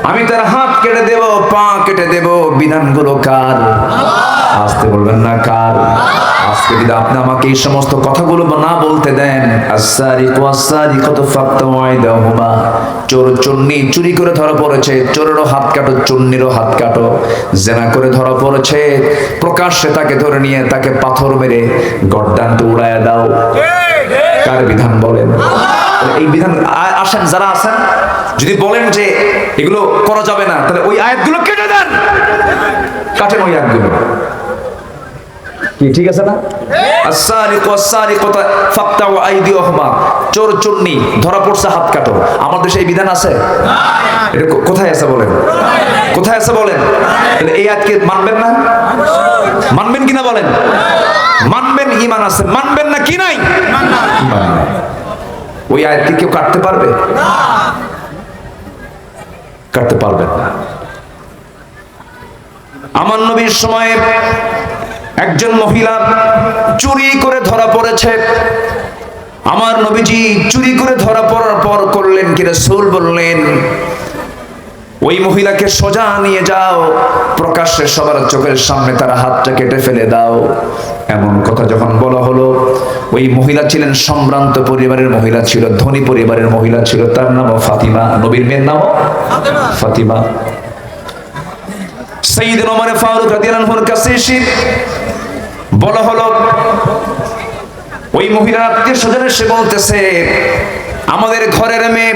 আমি তার হাত কেটে দেব, পা কেটে দেব। বিধানগুলো কার? আসতে বলবেন না, কার? আজকে যদি আপনি আমাকে এই সমস্ত কথাগুলো না বলতে দেন, আস-সারিকু ওয়াস-সারিকাতু ফাকতাউ আইদাহুমা, চোর চুন্নি চুরি করে ধরা পড়েছে, চোরেরও হাত কাটো, চুন্নিরও হাত কাটো। জেনা করে ধরা পড়েছে, প্রকাশ্যে তাকে ধরে নিয়ে তাকে পাথর মেরে গর্দানটা উড়াইয়া দাও। কার বিধান বলেন? এই বিধান আসেন যারা আছেন, যদি বলেন যে এগুলো করা যাবে না, তাহলে ওই আয়াতগুলো কেটে দেন, কাটেন ওই আয়াতগুলো। কি ঠিক আছে না? আস-সারিকু ওয়াস-সারিকাতু ফাকতাউ আইদিয়াহুমা, চোর চুন্নি ধরা পড়ছে, হাত কাটো। আমাদের দেশে এই বিধান আছে? এটা কোথায় আছে বলেন? কোথায় আছে বলেন? তাহলে এই আয়াতকে মানবেন না? মানবেন কিনা বলেন? মানবেন, ঈমান আছে। মানবেন না কি নাই? ঈমান নাই। ওই আয়াতকে কেউ কাটতে পারবে? কাটতে পারবেন না। আমার নবীর সময়ে একজন মহিলা চুরি করে ধরা পড়েছে। আমার নবীজি চুরি করে ধরা পড়ার পর করলেন কি? রাসূল বললেন, ওই মহিলাকে সোজা নিয়ে যাও, প্রকাশ্যে সবার চোখের সামনে তার হাতটা কেটে ফেলে দাও। এমন কথা যখন বলা হলো, ওই মহিলা ছিলেন সম্ভ্রান্ত পরিবারের মহিলা ছিল, ধনী পরিবারের মহিলা ছিল। তার নাম ফাতিমা, নবীর মেয়ের নাম ফাতিমা। সাইয়্যিদুনা ওমর ফারুক রাদিয়াল্লাহু আনহুর কাছে এসে বলা হলো, ওই মহিলার আত্মীয়স্বজন এসে বলতেছে, আমাদের ঘরের মেয়ে,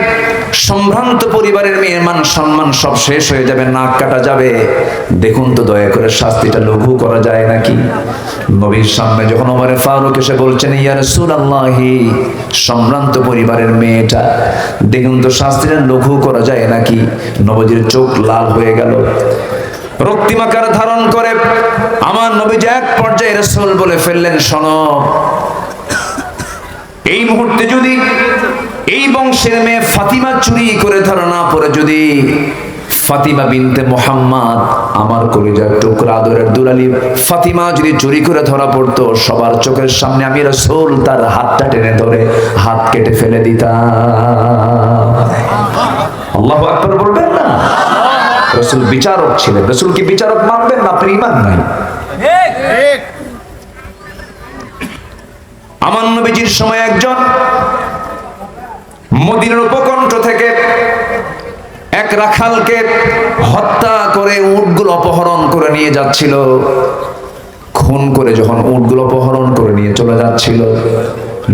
সম্ভ্রান্ত পরিবারের মেয়ে, মান সম্মান সব শেষ হয়ে যাবে, নাক কাটা যাবে। দেখুন তো দয়া করে শাস্তিটা লঘু করা যায় নাকি? নবীর সামনে যখন ওমর ফারুক এসে বলছেন, ইয়া রাসূলুল্লাহি, সম্ভ্রান্ত পরিবারের মেয়েটা, দেখুন তো শাস্তিটা লঘু করা যায় নাকি? নবীর চোখ লাল হয়ে গেল, রক্তিমাকার ধারণ করে আমার নবীজি এক পর্যায়ে রাসূল বলে ফেললেন, শোনো, এই মুহূর্তে যদি এই বংশের মেয়ে ফাতিমা চুরি করে ধরা না পড়ে, যদি ফাতিমা বিনতে মুহাম্মদ, আমার কলিজার টুকরা আদরের দুলালি ফাতিমা যদি চুরি করে ধরা পড়তো, সবার চোখের সামনে আমি রাসূল তার হাতটা টেনে ধরে হাত কেটে ফেলে দিতাম। আল্লাহু আকবার বলবেন না? রাসূল বিচারক ছিলেন। রাসূল কি বিচারক মানবেন না? আপনার ঈমান নাই। আমার নবীজির সময় একজন মদিনার উপকণ্ঠ থেকে এক রাখালকে হত্যা করে উটগুলো অপহরণ করে নিয়ে যাচ্ছিল। খুন করে যখন উটগুলো অপহরণ করে নিয়ে চলে যাচ্ছিল,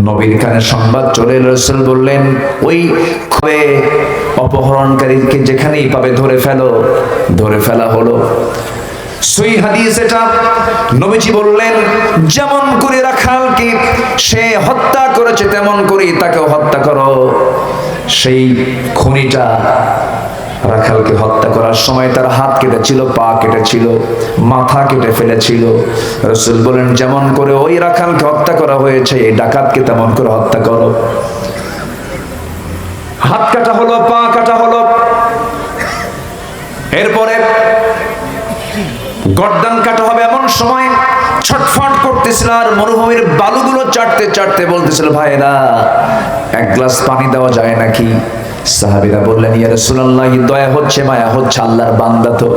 নবীর কানে সংবাদ চলে এলো। রাসূল বললেন, ওই অপহরণকারীকে যেখানেই পাবে ধরে ফেলো। ধরে ফেলা হলো। সই হাদিস এটা। নবীজি বললেন, যেমন করে রাখালকে সে হত্যা করেছে তেমন করে তাকেও হত্যা করো। সেই খুনিটা রাখালকে হত্যা করার সময় তার হাত কেটেছিল, পা কেটেছিল, মাথা কেটে ফেলেছিল। রাসূল বলেন, যেমন করে ওই রাখালকে হত্যা করা হয়েছে, এই ডাকাতকে তেমন করে হত্যা করো। হাত কাটা হলো, পা কাটা হলো। এরপরে গর্দান কাটা হবে। এমন সময় ছটফট করতেছিল আর মরুভূমির বালুগুলো চাটতে চাটতে বলতেছিল, ভাইরা এক গ্লাস পানি দেওয়া যায় নাকি? সাহাবীরা বললেন, ইয়া রাসূলুল্লাহ, দয়া হচ্ছে, মায়া হচ্ছে, আল্লাহর বান্দা তো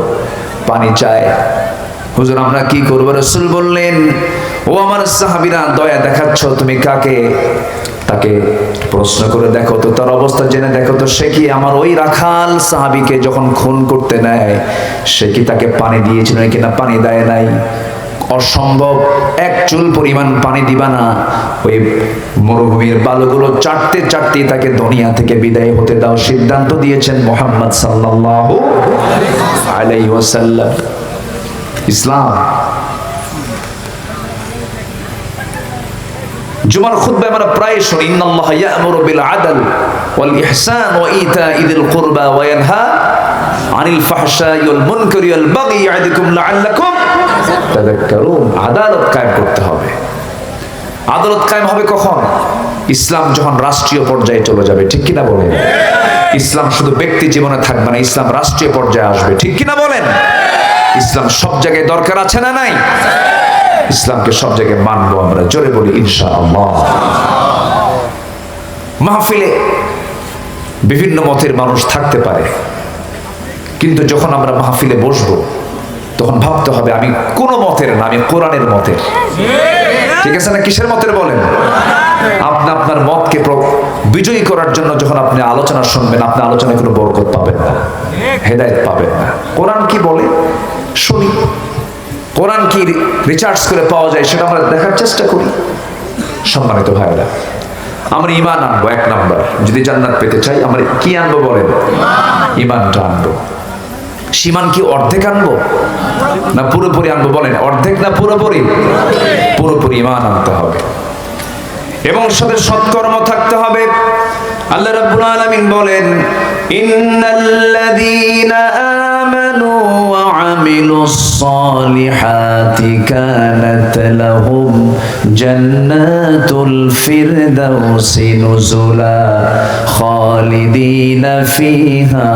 পানি চায়। হুজুর আমরা কি করব? রাসূল বললেন, ও আমার সাহাবীরা, দয়া দেখাচ্ছ তুমি কাকে? তাকে প্রশ্ন করে দেখো তো, তার অবস্থা জেনে দেখো তো, সে কি আমার ওই রাখাল সাহাবীকে যখন খুন করতে নেয়, সে কি তাকে পানি দিয়েছিল কিনা? পানি দেয় নাই। অসম্ভব, এক চুল পরিমাণ পানি দিবা না। ওই মরুভূমির বালুগুলো চাটতে চাটতে তাকে দুনিয়া থেকে বিদায় হতে দাও। সিদ্ধান্ত দিয়েছেন মুহাম্মদ সাল্লাল্লাহু আলাইহি ওয়াসাল্লাম। ইসলাম। জুমার খুতবায় আমরা প্রায় শুনি, ইন্নাল্লাহা ইয়া'মুরু বিল আদল ওয়াল ইহসান ওয়া ইতা'i যিল কুরবা ওয়া ইয়ানহা আনিল ফাহশাই ওয়াল মুনকারি ওয়াল বাগই ইয়া'iদুকুম লাআল্লাকুম তাযাক্কারুন। আদালত কায়েম করতে হবে। আদালত কায়েম হবে কখন? ইসলাম যখন রাষ্ট্রীয় পর্যায়ে চলে যাবে, ঠিক কিনা বলেন? ইসলাম শুধু ব্যক্তি জীবনে থাকবে না, ইসলাম রাষ্ট্রীয় পর্যায়ে আসবে, ঠিক কিনা বলেন? ইসলাম সব জায়গায় দরকার আছে না নাই? ইসলামকে সব জায়গায় মানবো আমরা, জোরে বলি ইনশাআল্লাহ। মাহফিলে বিভিন্ন মতের মানুষ থাকতে পারে, কিন্তু যখন আমরা মাহফিলে বসবো তখন ভাবতে হবে আমি কোন মতের না, আমি কোরআনের মতের। ঠিক আছে না? কিসের মতের বলেন? আপনি আপনার মতকে বিজয়ী করার জন্য যখন আপনি আলোচনা শুনবেন, আপনি আলোচনায় কোনো বরকত পাবেন না, হেদায়েত পাবেন না। কোরআন কি বলে শুনি, কোরআন কি রিসার্চ করে পাওয়া যায় সেটা আমরা দেখার চেষ্টা করি। সম্মানিত ভাইরা, আমরা ঈমান আনবো। এক নাম্বার, যদি জান্নাত পেতে চাই আমরা কি আনবো বলেন? ঈমানটা আনবো। ঈমান কি অর্ধেক আনবো না পুরোপুরি আনবো বলেন? অর্ধেক না পুরোপুরি? পুরোপুরি ঈমান আনতে হবে এবং সাথে সৎকর্ম থাকতে হবে। আল্লাহ রাব্বুল আলামিন বলেন, ইন্নাল্লাযীনা আমানু ওয়া আমিলুস সালিহাতি কানাত লাহুম জান্নাতুল ফিরদাউসি নুজুলা খালিদিনা ফিহা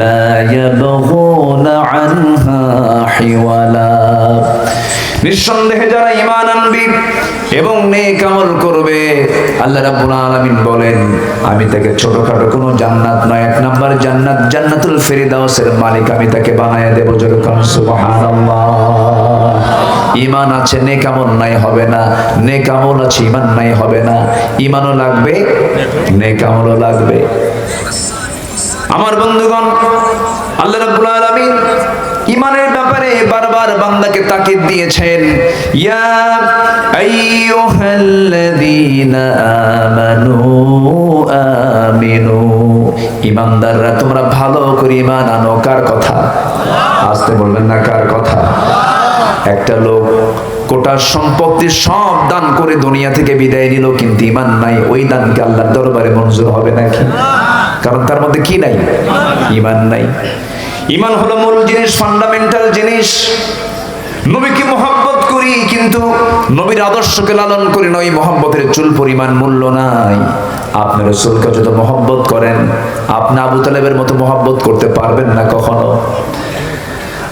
লা ইয়াবগুনা আনহা হিওয়ালা। নিঃসন্দেহে যারা ঈমান আনবে এবং নেক আমল করবে, আল্লাহ রাব্বুল আলামিন বলেন আমি তাকে ছোটখাটো কোনো জান্নাত নয়, এক নাম্বার জান্নাত, জান্নাতুল ফিরদাউসের মালিক আমি তাকে বানায় দেব। জোরে বলুন সুবহানাল্লাহ। ঈমান আছে, নেক আমল নাই হবে না, নেক আমল আছে ঈমান নাই হবে না। ঈমানও লাগবে, নেক আমলও লাগবে। আমার বন্ধুগণ, আল্লাহ রাব্বুল আলামিন ঈমানের ব্যাপারে বারবার বান্দাকে তাকিদ দিয়েছেন, ইয়া আইয়ুহাল্লাযীনা আমানু আমিনু। ঈমানদাররা তোমরা ভালো করে ঈমান আনো। কার কথা? আসতে বলবেন না, কার কথা? একটা লোক কোটা সম্পত্তি সব দান করে দুনিয়া থেকে বিদায় নিল, কিন্তু ঈমান নাই, ওই দানকে আল্লাহর দরবারে মঞ্জুর হবে নাকি? কারণ তার মধ্যে কি নাই? ঈমান নাই। ঈমান হলো মূল জিনিস, ফান্ডামেন্টাল জিনিস। নবীকে মহব্বত করি কিন্তু নবীর আদর্শকে লালন করি না, ওই মহব্বতের চুল পরিমাণ মূল্য নাই। আপনি রাসূলকে যত মহব্বত করেন, আপনি আবু তালেবের মতো মহব্বত করতে পারবেন না কখনো।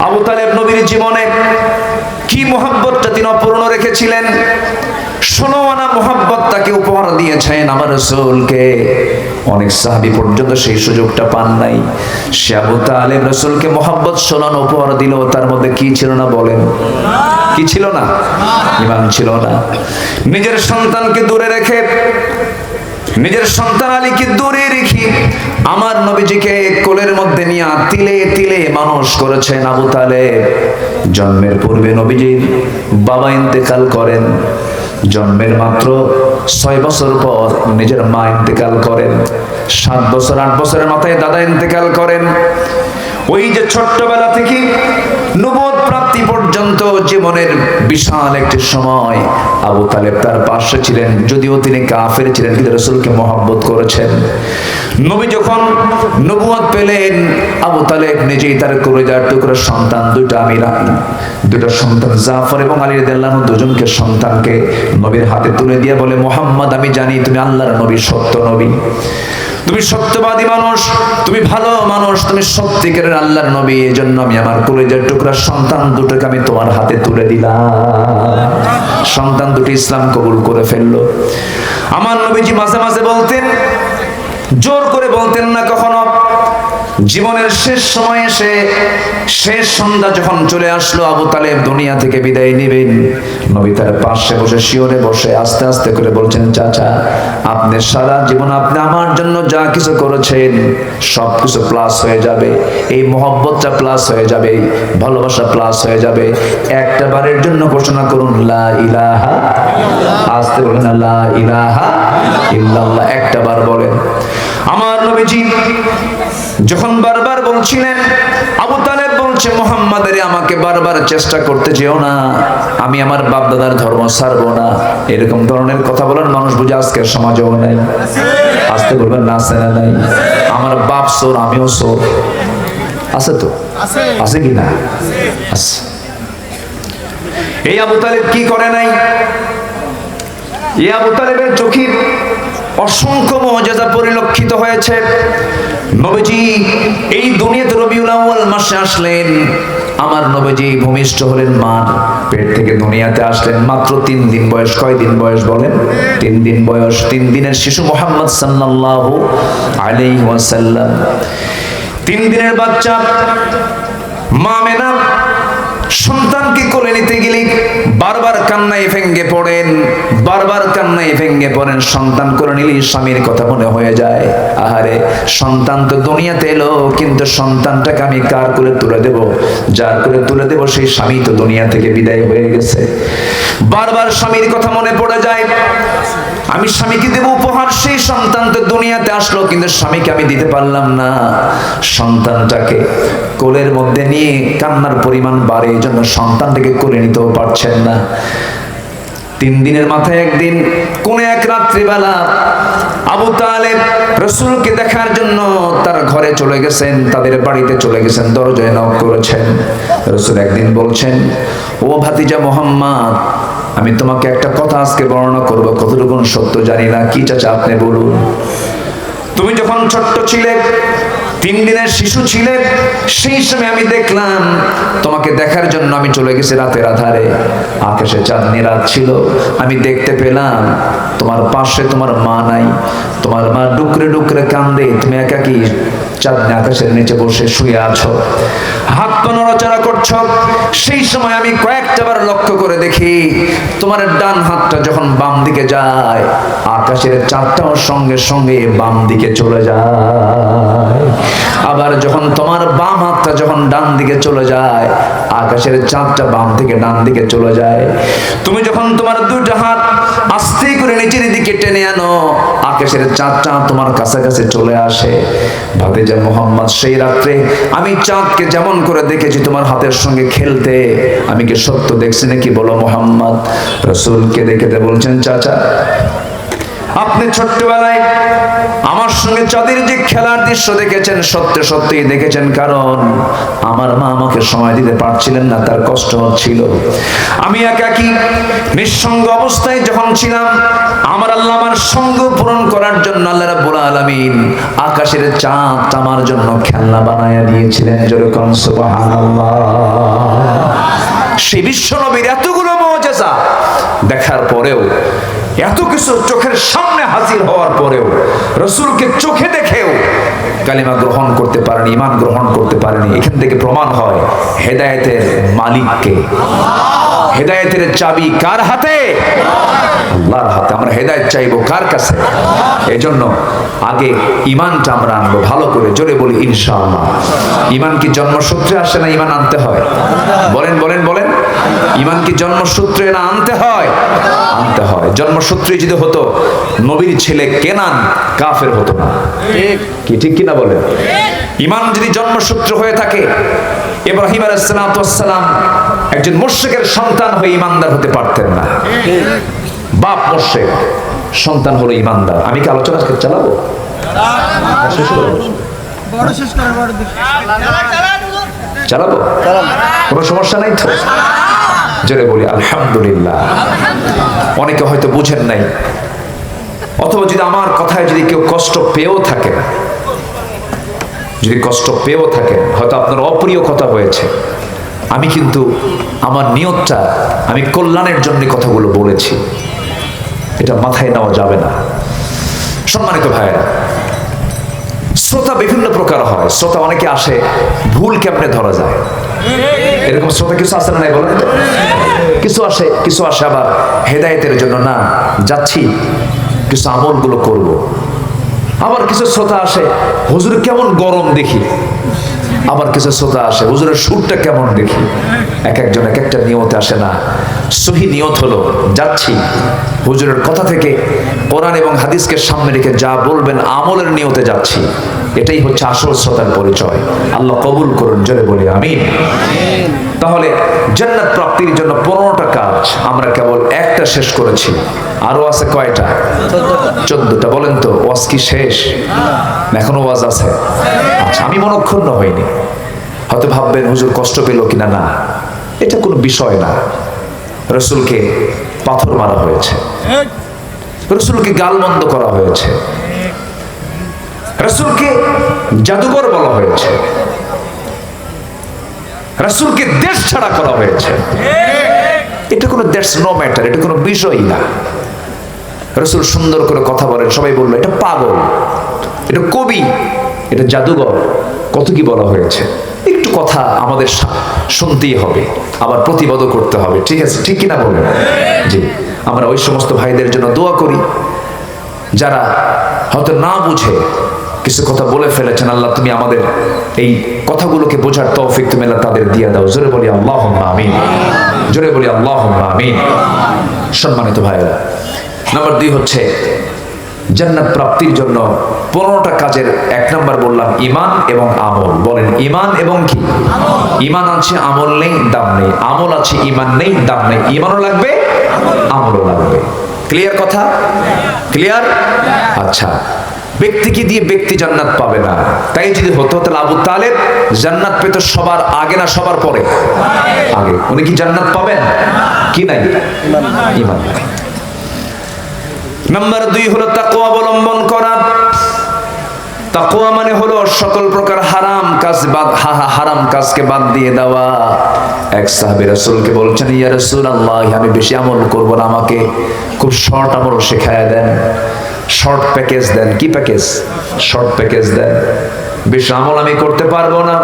আবু তালেব নবীর জীবনে কি মহব্বতটা তিনি অপূর্ণ রেখেছিলেন, 16 আনা মহব্বত তাকে উপহার দিয়েছেন আমার রাসূলকে। অনেক সাহাবী পর্যন্ত সেই সুযোগটা পান নাই। সে আবু তালেব রাসূলকে মহব্বত 16 আনা উপহার দিল, তার মধ্যে কি ছিল না বলেন? কি ছিল না? ঈমান ছিল না। নিজের সন্তানকে দূরে রেখে, নিজের সন্তান আলীকে দূরে রেখে আমার নবীজিকে কোলের মধ্যে নিয়ে তিলে তিলে মানুষ করেছেন আবু তালেব। জন্মের পূর্বে নবীজির বাবা ইন্তেকাল করেন, জন্মের মাত্র 6 বছর পর নিজের মা ইন্তেকাল করেন, 7 বছর 8 বছরের মাথায় দাদা ইন্তেকাল করেন। ওই যে ছোট্টবেলা থেকে নবুয়ত প্রাপ্তি পর্যন্ত জীবনের বিশাল একটি সময় আবু তালেব তার পাশে ছিলেন, যদিও তিনি কাফের ছিলেন কিন্তু রাসূলকে মহব্বত করেছেন। নবী যখন নবুয়ত পেলেন, আবু তালেব নিজেই তার কলিজার টুকরা সন্তান দুইটা সন্তান জাফর এবং আলী রাদিয়াল্লাহু আনহু দুজনকে সন্তানকে নবীর হাতে তুলে দিয়ে বলে, মুহাম্মদ আমি জানি তুমি আল্লাহর নবী, সত্য নবী, তুমি সত্যবাদী মানুষ, তুমি ভালো মানুষ, তুমি সত্যিকারের আল্লাহর নবী, এজন্য আমি আমার কলিজার টুকরা সন্তান দুটোকে আমি তোমার হাতে তুলে দিলাম। সন্তান দুটি ইসলাম কবুল করে ফেললো। আমার নবীজি মাঝে মাঝে বলতেন, জোর করে বলতেন না কখনো। জীবনের শেষ সময়ে এসে শেষ সন্ধ্যা যখন চলে আসলো, আবু তালেব দুনিয়া থেকে বিদায় নেবেন, নবী তার পাশে বসে শিয়রে বসে আস্তে আস্তে করে বলছেন, চাচা আপনি সারা জীবন আপনি আমার জন্য যা কিছু করেছেন সব কিছু প্লাস হয়ে যাবে, এই মহব্বতটা প্লাস হয়ে যাবে, ভালোবাসা প্লাস হয়ে যাবে। একটা বারের জন্য ঘোষণা করুন লা ইলাহা, আস্তে বলেন লা ইলাহা ইল্লাল্লাহ, একটা বার বলেন। আমার নবীজি যখন বারবার বলছিলেন, আবু তালেব বলছে, মুহাম্মাদের আমাকে বারবার চেষ্টা করতে যেও না, আমি আমার বাপ দাদার ধর্ম ছাড়বো না। এরকম ধরনের কথা বলার মানুষ বুঝে আজকের সমাজেও নাই। আসতে বলবেন না, আছে না নাই? আমার বাপ চোর, আমিও চোর, আছে তো? আছে কি না? আছে। এই আবু তালেব কি করে নাই? ইয়া আবু তালেবের চোখে অসংখ্য মুআজিজা পরিলক্ষিত হয়েছে। নবীজি এই দুনিয়াতে রবিউল আউয়াল মাসে আসলেন। আমার নবীজি ভূমিষ্ঠ হলেন মার পেট থেকে দুনিয়াতে আসলেন মাত্র 3 দিন বয়স। কয় দিন বয়স বলেন? 3 দিন বয়স। 3 দিনের শিশু মুহাম্মদ সাল্লাল্লাহু আলাইহি ওয়াসাল্লাম। 3 দিনের বাচ্চা মা আমেনা সন্তানকে কোলে নিতে গেলে বারবার কান্নায় ভেঙ্গে পড়েন, বারবার কান্নায় ভেঙ্গে পড়েন। সন্তান কোলে নিলে স্বামীর কথা মনে হয়ে যায়। আহারে, সন্তান তো দুনিয়াতে এলো, কিন্তু সন্তানটাকে আমি কার কোলে তুলে দেব? যার কোলে তুলে দেব সেই স্বামী তো দুনিয়া থেকে বিদায় হয়ে গেছে। বারবার স্বামীর কথা মনে পড়ে যায়। আমি স্বামীকে দেব উপহার, সেই সন্তান তো দুনিয়াতে আসলো, কিন্তু স্বামীকে আমি দিতে পারলাম না। সন্তানটাকে কোলের মধ্যে নিয়ে কান্নার পরিমাণ বাড়ে, এই জন্য সন্তানটাকে কোলে নিতেও পারছেন না। 3 দিনের মাথায় একদিন কোন এক রাত্রিবেলা আবু তালেব রাসূলকে দেখার জন্য তার ঘরে চলে গেছেন, তাদের বাড়িতে চলে গেছেন, দরজায় নক করেছেন। রাসূল একদিন বলছেন, ও ভাতিজা মুহাম্মদ, আমি তোমাকে একটা কথা আজকে বর্ণনা করব, কতটুকু সত্য জানি না। কি চাচা আপনি বলুন। তুমি যখন ছোট্ট ছিলে, 3 দিনের শিশু ছিলে, সেই সময় আমি দেখলাম তোমাকে দেখার জন্য আমি চলে গেছি রাতের আধারে। আকাশে চাঁদনি রাত ছিল, আমি দেখতে পেলাম তোমার পাশে তোমার মা নাই। তোমার মা ডুকরে ডুকরে কান্দে, তুমি একাকী চাঁদনি আকাশের নিচে বসে শুয়ে আছো, হাত পা নড়াচড়া করছো। সেই সময় আমি কয়েকটা বার লক্ষ্য করে দেখি তোমার ডান হাতটা যখন বাম দিকে যায়, আকাশের চাঁদটাও সঙ্গে সঙ্গে বাম দিকে চলে যায়। আবার যখন তোমার বাম হাতটা যখন ডান দিকে চলে যায়, আকাশের চাঁদটা বাম থেকে ডান দিকে চলে যায়। তুমি যখন তোমার 2টা হাত আস্তে করে নিচের দিকে টেনে আনো, আকাশের চাঁদটা তোমার কাছাকাছি চলে আসে। ভাতিজা মুহাম্মদ, সেই রাত্রে আমি চাঁদকে যেমন করে দেখেছি তোমার হাতের সঙ্গে খেলতে, আমি কি সত্য দেখছি নাকি বলো মুহাম্মদ? রাসূলকে দেখে বলছেন, চাচা আপনি ছোট্টবেলায় আমার সঙ্গে চাঁদের যে খেলার দৃশ্য দেখেছেন, সত্যি সত্যিই দেখেছেন, কারণ আমার মা আমাকে সময় দিতে পারছিলেন না, তার কষ্ট হচ্ছিল। আমি একাকী নিঃসঙ্গ অবস্থায় যখন ছিলাম, আমার আল্লাহ আমার সঙ্গ পূরণ করার জন্য আল্লাহ রাব্বুল আলামিন আকাশের চাঁদ আমার জন্য খেলনা বানায়া দিয়েছিলেন। যেরকম সুবহানাল্লাহ। সেই বিশ্ব নবীর এতগুলো মুআজিজা দেখার পরেও, এত কিছু চোখের সামনে হাজির হওয়ার পরেও, রাসূলকে চোখে দেখেও কালিমা গ্রহণ করতে পারেনি, ঈমান গ্রহণ করতে পারেনি। এখান থেকে প্রমাণ হয় হেদায়েতের মালিককে। হেদায়েতের চাবি কার হাতে? আল্লাহর হাতে। আমরা হেদায়েত চাইবো কার কাছে? এজন্য আগে ঈমানটা আমরা আনবো ভালো করে, জোরে বলি ইনশাআল্লাহ। ঈমান কি জন্মসূত্রে আসে না ঈমান আনতে হয়? বলেন বলেন বলেন। ঈমান কি জন্মসূত্রে না আনতে হয়? আনতে হয়। জন্মসূত্রে যদি হতো, নবীর ছেলে কেনান কাফের হতো না। কি ঠিক কিনা বলেন? ঈমান যদি জন্মসূত্র হয়ে থাকে, ইব্রাহিম আলাইহিস সালাম একজন মুশরিকের সন্তান হয়ে ঈমানদার হতে পারতেন না। বাপ মুশরিক, সন্তান হলো ঈমানদার। আমি কি আলোচনা চালাবো? চালাবো? কোনো সমস্যা নাই তো? জোরে বলি আলহামদুলিল্লাহ। অনেকে হয়তো বুঝেন নাই, অথবা যদি আমার কথায় যদি কেউ কষ্ট পেয়েও থাকে, যদি কষ্ট পেয়েও থাকে, হয়তো আপনার অপ্রিয় কথা হয়েছে, আমি কিন্তু আমার নিয়তটা আমি কল্যাণের জন্য কথাগুলো বলেছি, এটা মাথায় নেওয়া যাবে না। সম্মানিত ভাইয়েরা, শ্রোতা বিভিন্ন প্রকার হয়। শ্রোতা অনেকে আসে, ভুল কেমনে ধরা যায়, এরকম শ্রোতা কিছু আসে না নাই বলেন? কিছু আসে আবার হেদায়েতের জন্য, না যাচ্ছি কিছু আমলগুলো করব। আবার কিছু শ্রোতা আসে, হুজুর কেমন গরম দেখি। আবার কিছু শ্রোতা আসে, হুজুরের সুরটা কেমন দেখি। এক একজন এক একটা নিয়তে আসে না। সহি নিয়ত হলো যাচ্ছি হুজুরের কথা থেকে কোরআন এবং হাদিসকে সামনে রেখে যা বলবেন আমলের নিয়তে যাচ্ছি। এটাই হচ্ছে আসল শ্রোতার পরিচয়। আল্লাহ কবুল করুন, জোরে বলি আমিন। তাহলে জান্নাত প্রাপ্তির জন্য 15টা কাজ, আমরা কেবল একটা শেষ করেছি, আরো আছে কয়টা? 14টা। বলেন তো ওয়াজ কি শেষ? এখনো ওয়াজ আছে? আচ্ছা, আমি মনক্ষুণ্ণ হইনি। হয়তো ভাববেন হুজুর কষ্ট পেল কিনা। না, এটা কোনো বিষয় না। রাসূলকে পাথর মারা হয়েছে, রাসূলকে গালমন্দ করা হয়েছে, রাসূলকে জাদুকর বলা হয়েছে, রাসূলকে দেশ ছাড়া করা হয়েছে। এটা কোনো দ্যাটস নো ম্যাটার, এটা কোনো বিষয়ই না। রাসূল সুন্দর করে কথা বলেন, সবাই বললো এটা পাগল, এটা কবি, এটা জাদুঘর, কত কি বলা হয়েছে। একটু কথা আমাদের শুনতেই হবে, আবার প্রতিবাদও করতে হবে, ঠিক আছে, ঠিক কিনা বলেন? জি, আমরা ওই সমস্ত ভাইদের জন্য দোয়া করি যারা হয়তো না বুঝে কিছু কথা বলে ফেলেছেন। আল্লাহ তুমি আমাদের এই কথাগুলোকে বোঝার তৌফিক তুমি আল্লাহ তাদের দিয়ে দাও। জোরে বলি আল্লাহুম্মা আমিন, জোরে বলি আল্লাহুম্মা আমিন। সম্মানিত ভাইরা, নাম্বার 2 হচ্ছে জান্নাত প্রাপ্তির জন্য 15টা কাজের 1 নাম্বার বললাম ঈমান এবং আমল। বলেন ঈমান এবং কি? ঈমান আছে আমল নেই, দাম নেই। আমল আছে ঈমান নেই, দাম নেই। ঈমানও লাগবে, আমলও লাগবে। ক্লিয়ার কথা? ক্লিয়ার? আচ্ছা, ব্যক্তিকে দিয়ে ব্যক্তি জান্নাত পাবে না। তাই যদি হতো তাহলে আবু তালেব জান্নাত পেত সবার আগে না সবার পরে? আগে। উনি কি জান্নাত পাবেন? কি নাই? ঈমান নাই। নাম্বার 2 হলো তাকওয়া অবলম্বন করা। তাকওয়া মানে হলো সকল প্রকার হারাম কাজ হারাম কাজকে বাদ দিয়ে দেওয়া। এক সাহাবী রাসূলকে বলছেন, ইয়া রাসূলুল্লাহ, আমি বেশি আমল করব না, আমাকে খুব শর্ট আমল শেখায় দেন, শর্ট প্যাকেজ দেন। কি প্যাকেজ? শর্ট প্যাকেজ দেন, বেশি আমল আমি করতে পারবো না।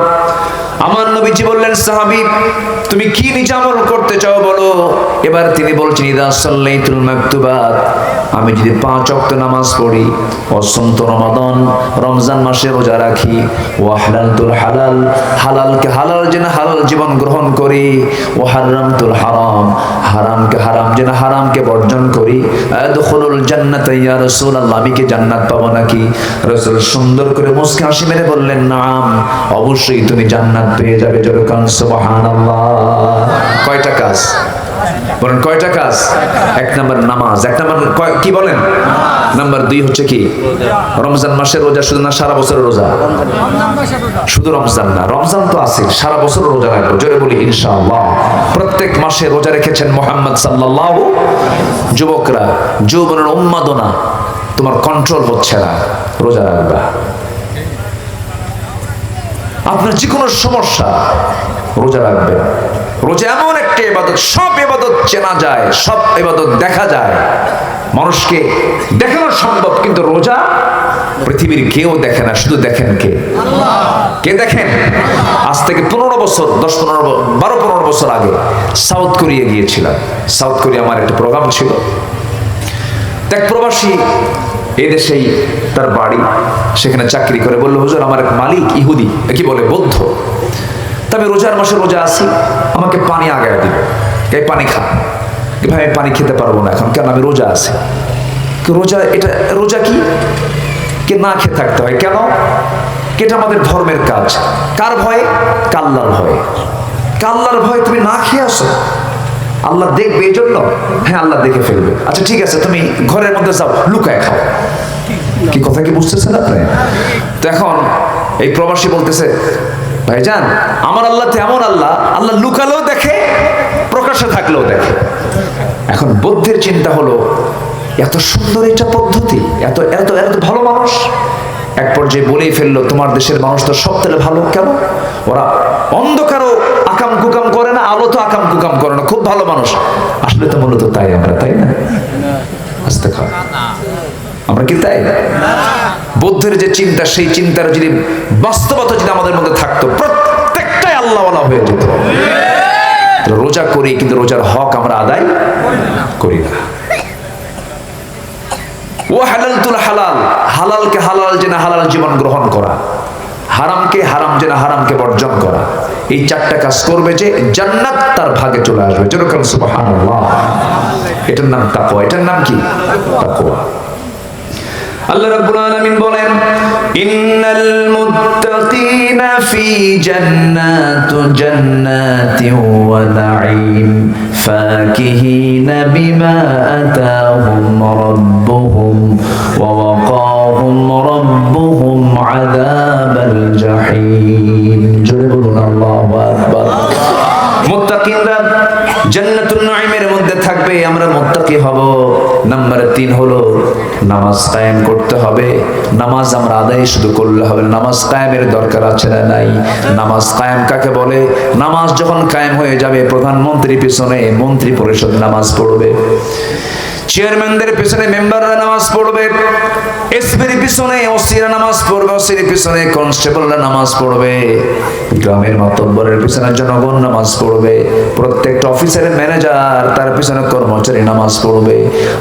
আমার নবীজি বললেন, সাহাবী তুমি কি নিজ আমল করতে চাও বলো। এবার তিনি বলছেন, ইদা সাল্লাইতুল মাকতুবাত, আমি যদি 5 ওয়াক্ত নামাজ পড়ি, অসন্ত রমাদান, রমজান মাসে রোজা রাখি, ওয়া হালালতুল হালাল, হালালকে হালাল যেন হালাল জীবন গ্রহণ করি, ওয়া হারামতুল হারাম, হারামকে হারাম যেন হারামকে বর্জন করি, আদখুলুল জান্নাত ইয়া রাসূলুল্লাহ, আমি কি জান্নাত পাবো নাকি? রাসূল সুন্দর করে মুস্কি হাসি মেরে বললেন, নাম, অবশ্যই তুমি জান্নাত পেয়ে যাবে। জোরে কান সুবহানাল্লাহ। কয়টা কাজ বলেন? কয়টা কাজ? 1 নাম্বার নামাজ। 1 নাম্বার কি বলেন? নাম্বার 2 হচ্ছে কি? রমজান মাসের রোজা। শুধু না, সারা বছর রোজা? শুধু রমজান না, রমজান তো আছে, সারা বছর রোজা রাখবো। জোরে বলি ইনশাআল্লাহ। প্রত্যেক মাসে রোজা রেখেছেন মুহাম্মদ সাল্লাল্লাহু। যুবকরা, যৌবনের উন্মাদনা তোমার কন্ট্রোল হচ্ছে না, রোজা রাখবা। আপনার যে কোনো সমস্যা, রোজা রাখবেন। রোজা এমন একটা ইবাদত, সব ইবাদত চেনা যায়, সব ইবাদত দেখা যায়, মানুষকে দেখানো সম্ভব, কিন্তু রোজা পৃথিবীর কেউ দেখে না, শুধু দেখেন কে? কে দেখেন? আজ থেকে 15 বছর, 12-15 বছর আগে সাউথ কোরিয়া গিয়েছিলাম। সাউথ কোরিয়া আমার একটা প্রোগ্রাম ছিল। এক প্রবাসী এই দেশেই তার বাড়ি, সেখানে চাকরি করে, বললো, হুজুর আমার এক মালিক ইহুদি, কি বলে বৌদ্ধ, তবে রোজার মাসে রোজা আছি, আমাকে পানি আগায় দিবে, এই পানি খা। ভাই আমি পানি খেতে পারবো না এখন, কেন? আমি রোজা আছি। রোজা, এটা রোজা কি? কে না খেয়ে থাকতে হয় কেন? এটা আমাদের ধর্মের কাজ। কার ভয়ে? আল্লাহর ভয়ে। আল্লাহর ভয়ে তুমি না খেয়ে আসো, আল্লাহ দেখবে এই জন্য? হ্যাঁ, আল্লাহ দেখে ফেলবে। আচ্ছা ঠিক আছে, তুমি ঘরের মধ্যে যাও, লুকায় খাও। কি কথা কি বুঝতেছেন আপনি? তো এখন এই প্রবাসী বলতেছে, ভাইজান আমার আল্লাহ তো এমন আল্লাহ, আল্লাহ লুকালেও দেখে, প্রকাশ্যে থাকলেও দেখে। এখন বৌদ্ধের চিন্তা হলো, এত সুন্দর এটা পদ্ধতি, এত এত এত ভালো মানুষ। এক পর্যায়ে বলেই ফেললো, তোমার দেশের মানুষ তো সব থেকে ভালো। কেন? ওরা অন্ধকারও আকাম কুকাম করে না, আলো তো আকাম কুকাম করে না, খুব ভালো মানুষ। আসলে তো মূলত তাই আমরা, তাই না? আস্তে খাও, আমরা কি তাই? বৌদ্ধের যে চিন্তা, সেই চিন্তার যদি বাস্তবতা যদি আমাদের মধ্যে থাকতো, প্রত্যেকটাই আল্লাহওয়ালা হয়ে যেত। রোজা করি, কিন্তু রোজার হক আমরা আদায় করি না। ও হালালতুল হালাল, হালালকে হালাল যেন হালাল জীবন গ্রহণ করা, হারামকে হারাম যেন হারামকে বর্জন করা। এই 4টা কাজ করবে যে জান্নাত তার ভাগে চলে আসবে। যেরকম সুবহানাল্লাহ। এটার নাম তাকওয়া। এটার নাম কি? তাকওয়া। আল্লাহ রাব্বুল আলামিন বলেন, ইন্নাল মুত্তাকিনা ফি জান্নাতিন ওয়া নাঈম ফাকিহিনা বিমা আতাহুম রাব্বুহুম ওয়া ওয়াকাহুম রাব্বুহুম আযাবাল জাহিম। জোরে বলুন আল্লাহু আকবার। মুত্তাকিনরা জান্নাতুন নাঈমের মধ্যে থাকবে, আমরা মুত্তাকি হব। নাম্বার 3 হলো নামাজ কায়েম করতে হবে। নামাজ আমরা আদায় শুধু করলে হবে না, নামাজ কায়েমের দরকার আছে না নাই? নামাজ কায়েম কাকে বলে? নামাজ যখন কায়েম হয়ে যাবে, প্রধানমন্ত্রী পিছনে মন্ত্রী পরিষদ নামাজ পড়বে, চেয়ারম্যানদের পিছনে মেম্বাররা নামাজ পড়বে, এসপির পিছনে ওসিরা নামাজ পড়বে, ওসির পিছনে কনস্টেবলরা নামাজ পড়বে, গ্রামের মাতব্বরের পিছনে জনগণ নামাজ পড়বে, প্রত্যেকটা অফিসারের ম্যানেজার তার পিছনে কর্মচারী নামাজ পড়বে।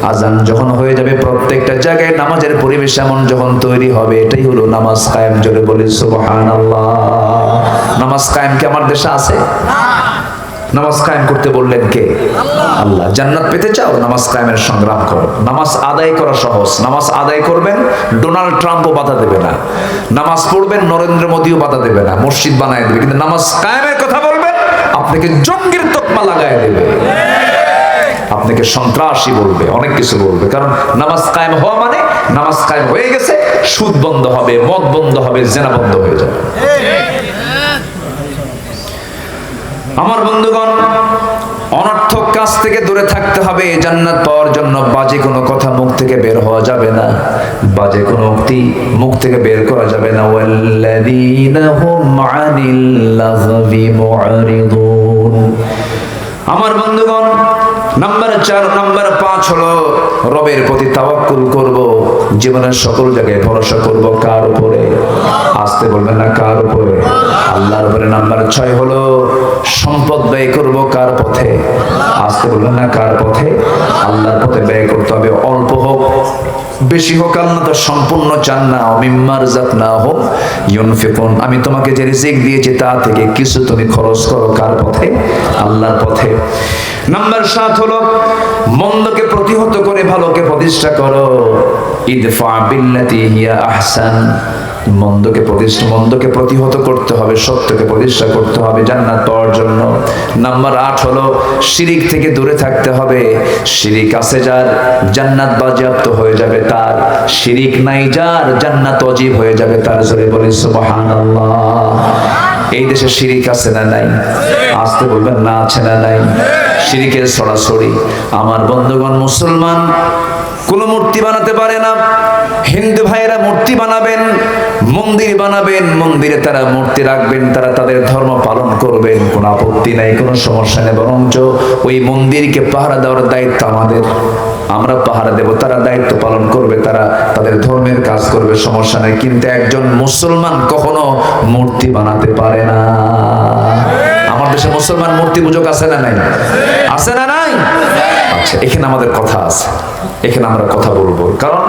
আজান যখন হয়ে যাবে প্রত্যেকটা জায়গায় নামাজের পরিবেশ এমন যখন তৈরি হবে, এটাই হলো নামাজ কায়েম। জোরে বলি সুবহানাল্লাহ। নামাজ কায়েম কি আমার দেশে আছে? নামাজ কায়েম করতে বললেন কে? আল্লাহ। জান্নাত পেতে চাও? নামাজ কায়েমের সংগ্রাম করো। নামাজ আদায় করা সহজ। নামাজ আদায় করবেন, ডোনাল্ড ট্রাম্পও বাধা দেবে না। নামাজ পড়বেন, নরেন্দ্র মোদীও বাধা দেবে না, মসজিদ বানায় দেবে। কিন্তু নামাজ কায়েমের কথা বলবেন, আপনাকে জঙ্গির তকমা লাগায় দেবে, আপনাকে সন্ত্রাসী বলবে, অনেক কিছু বলবে। কারণ নামাজ কায়েম হওয়া মানে নামাজ কায়েম হয়ে গেছে, সুদ বন্ধ হবে, মদ বন্ধ হবে, জেনা বন্ধ হয়ে যাবে। আমার বন্ধুগণ, অনর্থক কাজ থেকে দূরে থাকতে হবে। জান্নাত পাওয়ার জন্য বাজে কোনো কথা মুখ থেকে বের হওয়া যাবে না, বাজে কোনো উক্তি মুখ থেকে বের করা যাবে না। ওয়াল্লাযীনা হুম আনিল লাগবি মুআরিদুন। আমার বন্ধুগণ, নাম্বার 4, নাম্বার 5 হলো রবের প্রতি তাওয়াক্কুল করব। জীবনের সকল জায়গায় ভরসা করব কার উপরে? আসতে বলবেন না, কার উপরে? আল্লাহর উপরে। নাম্বার 6 হলো সম্পদ ব্যয় করব কার পথে? আসতে বলবেন না, কার পথে? আল্লাহর পথে ব্যয় করতে হবে। অল্প হোক বেশি হোক, আল্লাহ তো সম্পূর্ণ চান না। মিম্মা রাযাকনাহুম ইউনফিকুন। আমি তোমাকে যে রিজিক দিয়েছি তা থেকে কিছু তুমি খরচ করো কার পথে? আল্লাহর পথে। নাম্বার 7 হলো মন্দকে প্রতিহত করে ভালোকে প্রতিষ্ঠা করো। ইদফা বিল্লাতি হিয়া আহসান। মন্দকে প্রতিহত করতে হবে, সত্যকে প্রতিষ্ঠা করতে হবে জান্নাত পাওয়ার জন্য। নাম্বার 8 হলো শিরিক থেকে দূরে থাকতে হবে। শিরিক আছে যার, জান্নাত বাজেয়াপ্ত হয়ে যাবে তার। শিরিক নাই যার, জান্নাত ওয়াজিব হয়ে যাবে তার। জোরে বলি সুবহানাল্লাহ। এই দেশে শিরিক আছে না নাই? আসতে বলবেন না, আছে না নাই? শিরিকের ছড়াছড়ি। আমার বন্ধুগণ, মুসলমান কোন মূর্তি বানাতে পারে না। হিন্দু ভাইয়েরা মূর্তি বানাবেন, মন্দির বানাবেন, মন্দিরে তারা মূর্তি রাখবেন, তারা তাদের ধর্ম পালন করবেন, কোনো আপত্তি নাই, কোনো সমস্যা নেই। বরঞ্চ ওই মন্দিরকে পাহারা দেওয়ার দায়িত্ব আমাদের, আমরা পাহারা দেব, তারা দায়িত্ব পালন করবে, তারা তাদের ধর্মের কাজ করবে, সমস্যা নেই। কিন্তু একজন মুসলমান কখনো মূর্তি বানাতে পারে না। আমার দেশে মুসলমান মূর্তি পূজক আছে না নাই? আছে না নাই? আচ্ছা, এখানে আমাদের কথা আছে, এখানে আমরা কথা বলবো। কারণ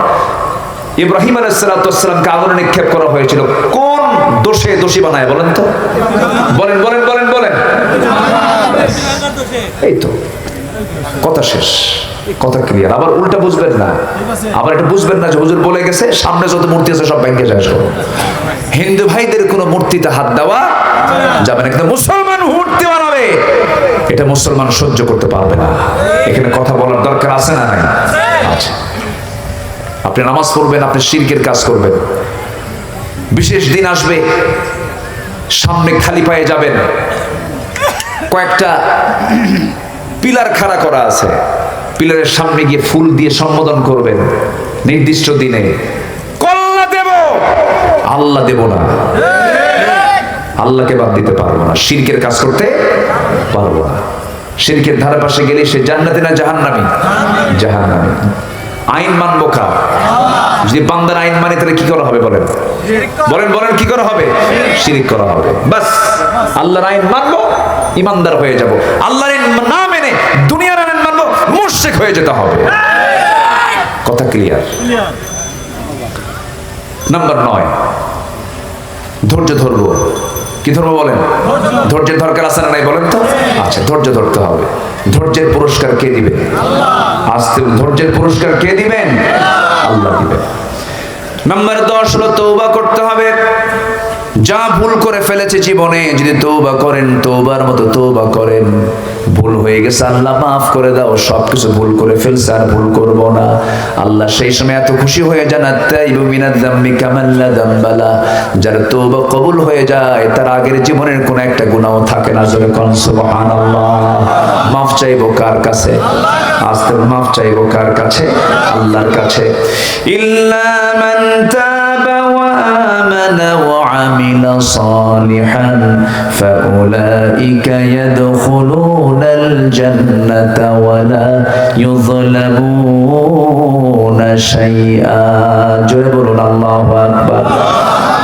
ইব্রাহিম আলাইহিস সালামকে আগুনে নিক্ষেপ করা হয়েছিল কোন দোষে দোষী বানায় বলেন তো? বলেন বলেন বলেন বলেন। এই তো কথা শেষ, কথা ক্লিয়ার। আবার উল্টা বুঝবেন না, আবার এটা বুঝবেন না যে হুজুর বলে গেছে সামনে যত মূর্তি আছে সব ভেঙে শেষ করো। হিন্দু ভাইদের কোনো মূর্তিতে হাত দেওয়া যাবে না, কিন্তু মুসলমান মূর্তি বানাবে এটা মুসলমান সহ্য করতে পারবে না। এখানে কথা বলার দরকার আছে না নাই? আচ্ছা, আপনি নামাজ পড়বেন, আপনি শিরকের কাজ করবেন। বিশেষ দিন আসবে, সামনে খালি পায়ে যাবেন, কয়েকটা পিলার খাড়া করা আছে, পিলারের সামনে গিয়ে ফুল দিয়ে সম্বোধন করবেন নির্দিষ্ট দিনে। কল্লা দেব, আল্লাহ দেব না, আল্লাহকে বাদ দিতে পারবো না, শিরকের কাজ করতে পারবো না। শিরকের ধারে পাশে গেলে সে জান্নাতি না জাহান্নামী? জাহান্নামী। আইন মানবো কার? যদি বান্দার আইন মানে তাহলে কি করা হবে বলেন? বলেন বলেন, কি করা হবে? শিরক করা হবে। বাস, আল্লাহর আইন মানবো, ইমানদার হয়ে যাব। আল্লাহর আইন না মেনে দুনিয়ার আইন মানবো, মুশরিক হয়ে যেতে হবে। কথা ক্লিয়ার? নাম্বার 9, ধৈর্য ধরবো। কি ধরবো বলেন? ধৈর্যের দরকার আছে না নাই বলেন তো? আচ্ছা, ধৈর্য ধরতে হবে। ধৈর্যের পুরস্কার কে দিবেন? আস্তে, ধৈর্যের পুরস্কার কে দিবেন? আল্লাহ দিবেন। নাম্বার 10 হলো তওবা করতে হবে। যা ভুল করে ফেলেছে জীবনে যদি তওবা করেন, তওবার মতো তওবা করেন, ভুল হয়ে গেছে আল্লাহ মাফ করে দাও, সবকিছু ভুল করে ফেলছে আর ভুল করব না। আল্লাহ সেই সময় এত খুশি হয়ে যান, আত-তাইবু মিনাজ যামবি কামান লা যামবালা, যার তওবা কবুল হয়ে যায় তার আগের জীবনের কোনো একটা গুনাহও থাকে না। জোরে কোন সুবহানাল্লাহ। মাফ চাইবো কার কাছে? আজকে মাফ চাইবো কার কাছে? আল্লাহর কাছে। ইল্লা মান তাবা ওয়া আমানা ওয়া আমিলা সালিহান ফাউলাইকা ইয়াদখুলুনাল জান্নাতা ওয়া লা ইউযলামুনা শাইআ। জোরে বলুন আল্লাহু আকবার।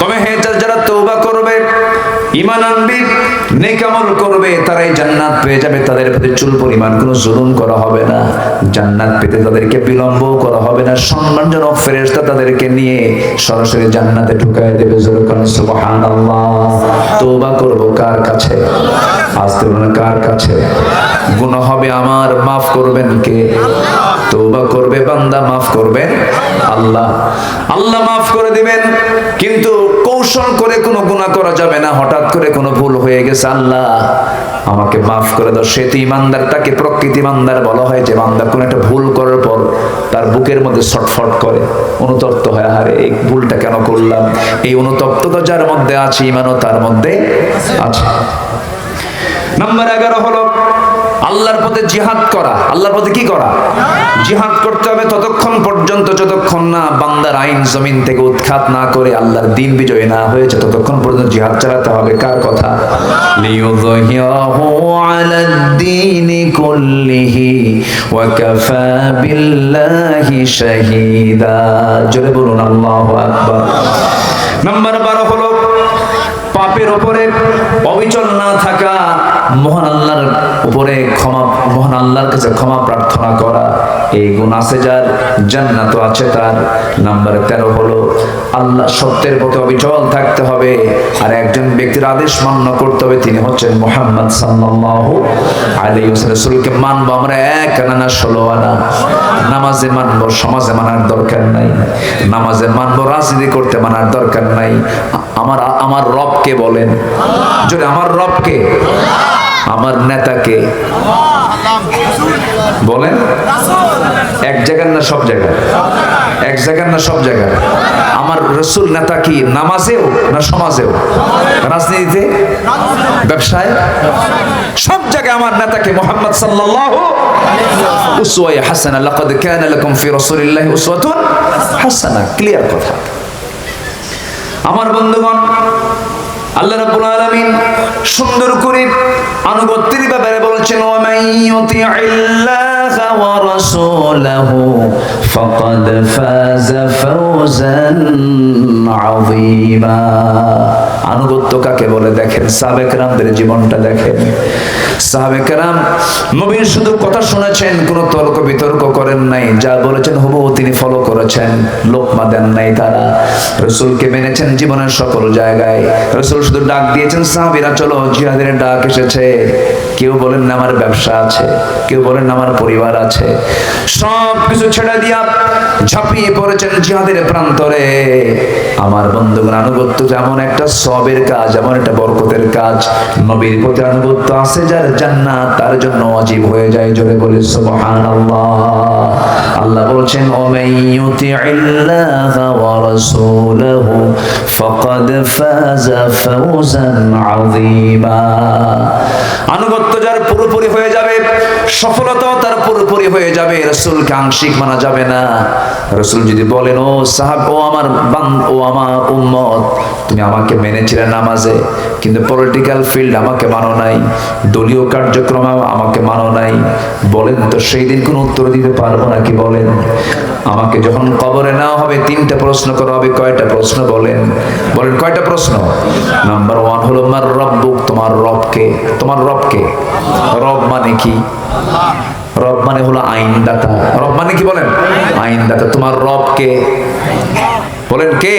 তবে হে যারা তওবা করবে, ঈমান আনবে, নেক আমল করবে, তারাই জান্নাত পেয়ে যাবে। তাদের প্রতি চুল পরিমাণ কোনো জুলুম করা হবে না, জান্নাত পেতে তাদেরকে বিলম্ব করা হবে না। সম্মানজনক ফেরেশতা তাদেরকে নিয়ে সরাসরি জান্নাতে ঢুকায় দেবে। জোরে বলুন সুবহানাল্লাহ। তওবা করব কার কাছে? আজকে বলুন কার কাছে? গুনাহ হবে আমার, মাফ করবেন কে? তওবা করবে বান্দা, মাফ করবেন আল্লাহ। আল্লাহ মাফ করে দিবেন, কিন্তু কৌশল করে কোনো গুনাহ করা যাবে না। হঠাৎ করে কোনো ভুল হয়ে গেছে, আল্লাহ আমাকে মাফ করে দাও। সে তো ইমানদারটাকে প্রকৃতি ইমানদার বলা হয়, যে বান্দা কোনো একটা ভুল করার পর তার বুকের মধ্যে ছটফট করে, অনুতপ্ত হয়, আরে এই ভুলটা কেন করলাম। এই অনুতপ্ততা যার মধ্যে আছে, ঈমানও তার মধ্যে আছে। নাম্বার 11 হলো আল্লাহর পথে জিহাদ করা। আল্লাহর পথে কি করা? জিহাদ করতে হবে ততক্ষণ পর্যন্ত যতক্ষণ না বান্দার আইন জমিন থেকে উৎখাত না করে আল্লাহর দ্বীন বিজয় না হয়েছে, ততক্ষণ পর্যন্ত জিহাদ চালাতে হবে। কার কথা? লিইউযহিরাহু আলাদ-দীনি কুল্লিহি ওয়া কাফা বিল্লাহি শাহীদা। জোরে বলুন আল্লাহু আকবার। নাম্বার 12 হলো পাপের উপরে অবিচল না থাকা, মহান আল্লাহর উপরে ক্ষমা, মহান আল্লাহর কাছে ক্ষমা প্রার্থনা করা। এই গুণ আছে যার, জান্নাতও আছে তার। নাম্বার 13 হলো আল্লাহ সত্যের পথে অবিচল থাকতে হবে। আর একজন ব্যক্তির আদেশ মান্য করতে হবে, তিনি হচ্ছেন মুহাম্মদ সাল্লাল্লাহু আলাইহি ওয়াসাল্লাম। রাসূলকে মানবো আমরা 1 আনা না 16 আনা। নামাজে মানবো, সমাজে মানার দরকার নাই। নামাজে মানবো, রাজনীতি করতে মানার দরকার নাই। আমার রবকে বলেন, যদি আমার রবকে, আমার নেতাকে বলেন। এক জায়গার না সব জায়গায়? এক জায়গার না সব জায়গায়? আমার রাসূল নেতা কি নামাজেও না সমাজেও? রাজনীতিতে, ব্যবসায়, সব জায়গায় আমার নেতাকে মুহাম্মদ সাল্লাল্লাহু উসওয়ায়ে হাসানা। লাকাদ কানা লাকুম ফি রাসূলিল্লাহি উসওয়াতুন হাসানা। ক্লিয়ার কথা। আমার বন্ধুগণ, আল্লাহ রাব্বুল আলামিন সুন্দর করে আনুগত্যের ব্যাপারে বলছেন, ওয়া মাইয়ুতি'ইল্লাহা ওয়া রাসূলাহু ফাকাদ ফাযা ফাওজান আযীমা। আনুগত্য কাকে বলে দেখেন, সাহাবায়ে কেরামদের জীবনটা দেখেন। সাহাবায়ে কেরাম নবীর শুধু কথা শুনেছেন, কোনো তর্ক বিতর্ক করেন নাই। যা বলেছেন হুবহু তিনি ফলো করেছেন, লোকমা দেন নাই তারা। রাসূলকে মেনেছেন জীবনের সকল জায়গায়। রাসূল শুধু ডাক দিয়েছেন, সাহাবীরা চলো জিহাদের ডাক এসেছে। কেউ বলেন না আমার ব্যবসা আছে, কেউ বলেন না আমার পরিবার আছে। সব কিছু ছেড়ে দিয়া ঝাঁপিয়ে পড়েছেন জিহাদের প্রান্তরে। আমার বন্ধুগণ, আনুগত্য যেমন একটা সবের কাজ, এমন একটা বরকতের কাজ। নবীর প্রতি আনুগত্য আছে যার, জান্নাত তার জন্য ওয়াজিব হয়ে যায়। জোরে বলি সুবহানাল্লাহ। আল্লাহ বলছেন, ওয়া মাইয়ুতি'ইল্লাহা ওয়া রাসূলাহু ফাকাদ ফাযা ফাওজান আযীমা। আনুগত্য যার পুরোপুরি হয়ে যাবে, সফলতাও তার পুরোপুরি হয়ে যাবে। রাসূলকে আংশিক মানা যাবে না। রাসূল যদি বলেন, ও সাহাব, ও আমার উম্মত, তুমি আমাকে মেনেছিলে নামাজে, কিন্তু পলিটিক্যাল ফিল্ড আমাকে মানো নাই, দলীয় কার্যক্রম আমাকে মানো নাই, বলেন তো সেই দিন কোনো উত্তর দিতে পারবো নাকি? বলেন। আমাকে যখন কবরে নেওয়া হবে 3টা প্রশ্ন করা হবে। কয়টা প্রশ্ন? বলেন বলেন কয়টা প্রশ্ন? নাম্বার 1 হলো মার রব্বুক, তোমার রবকে। তোমার রবকে? রব মানে কি? রব মানে হলো আইনদাতা। রব মানে কি বলেন? আইনদাতা। তোমার রবকে? বলেন কে?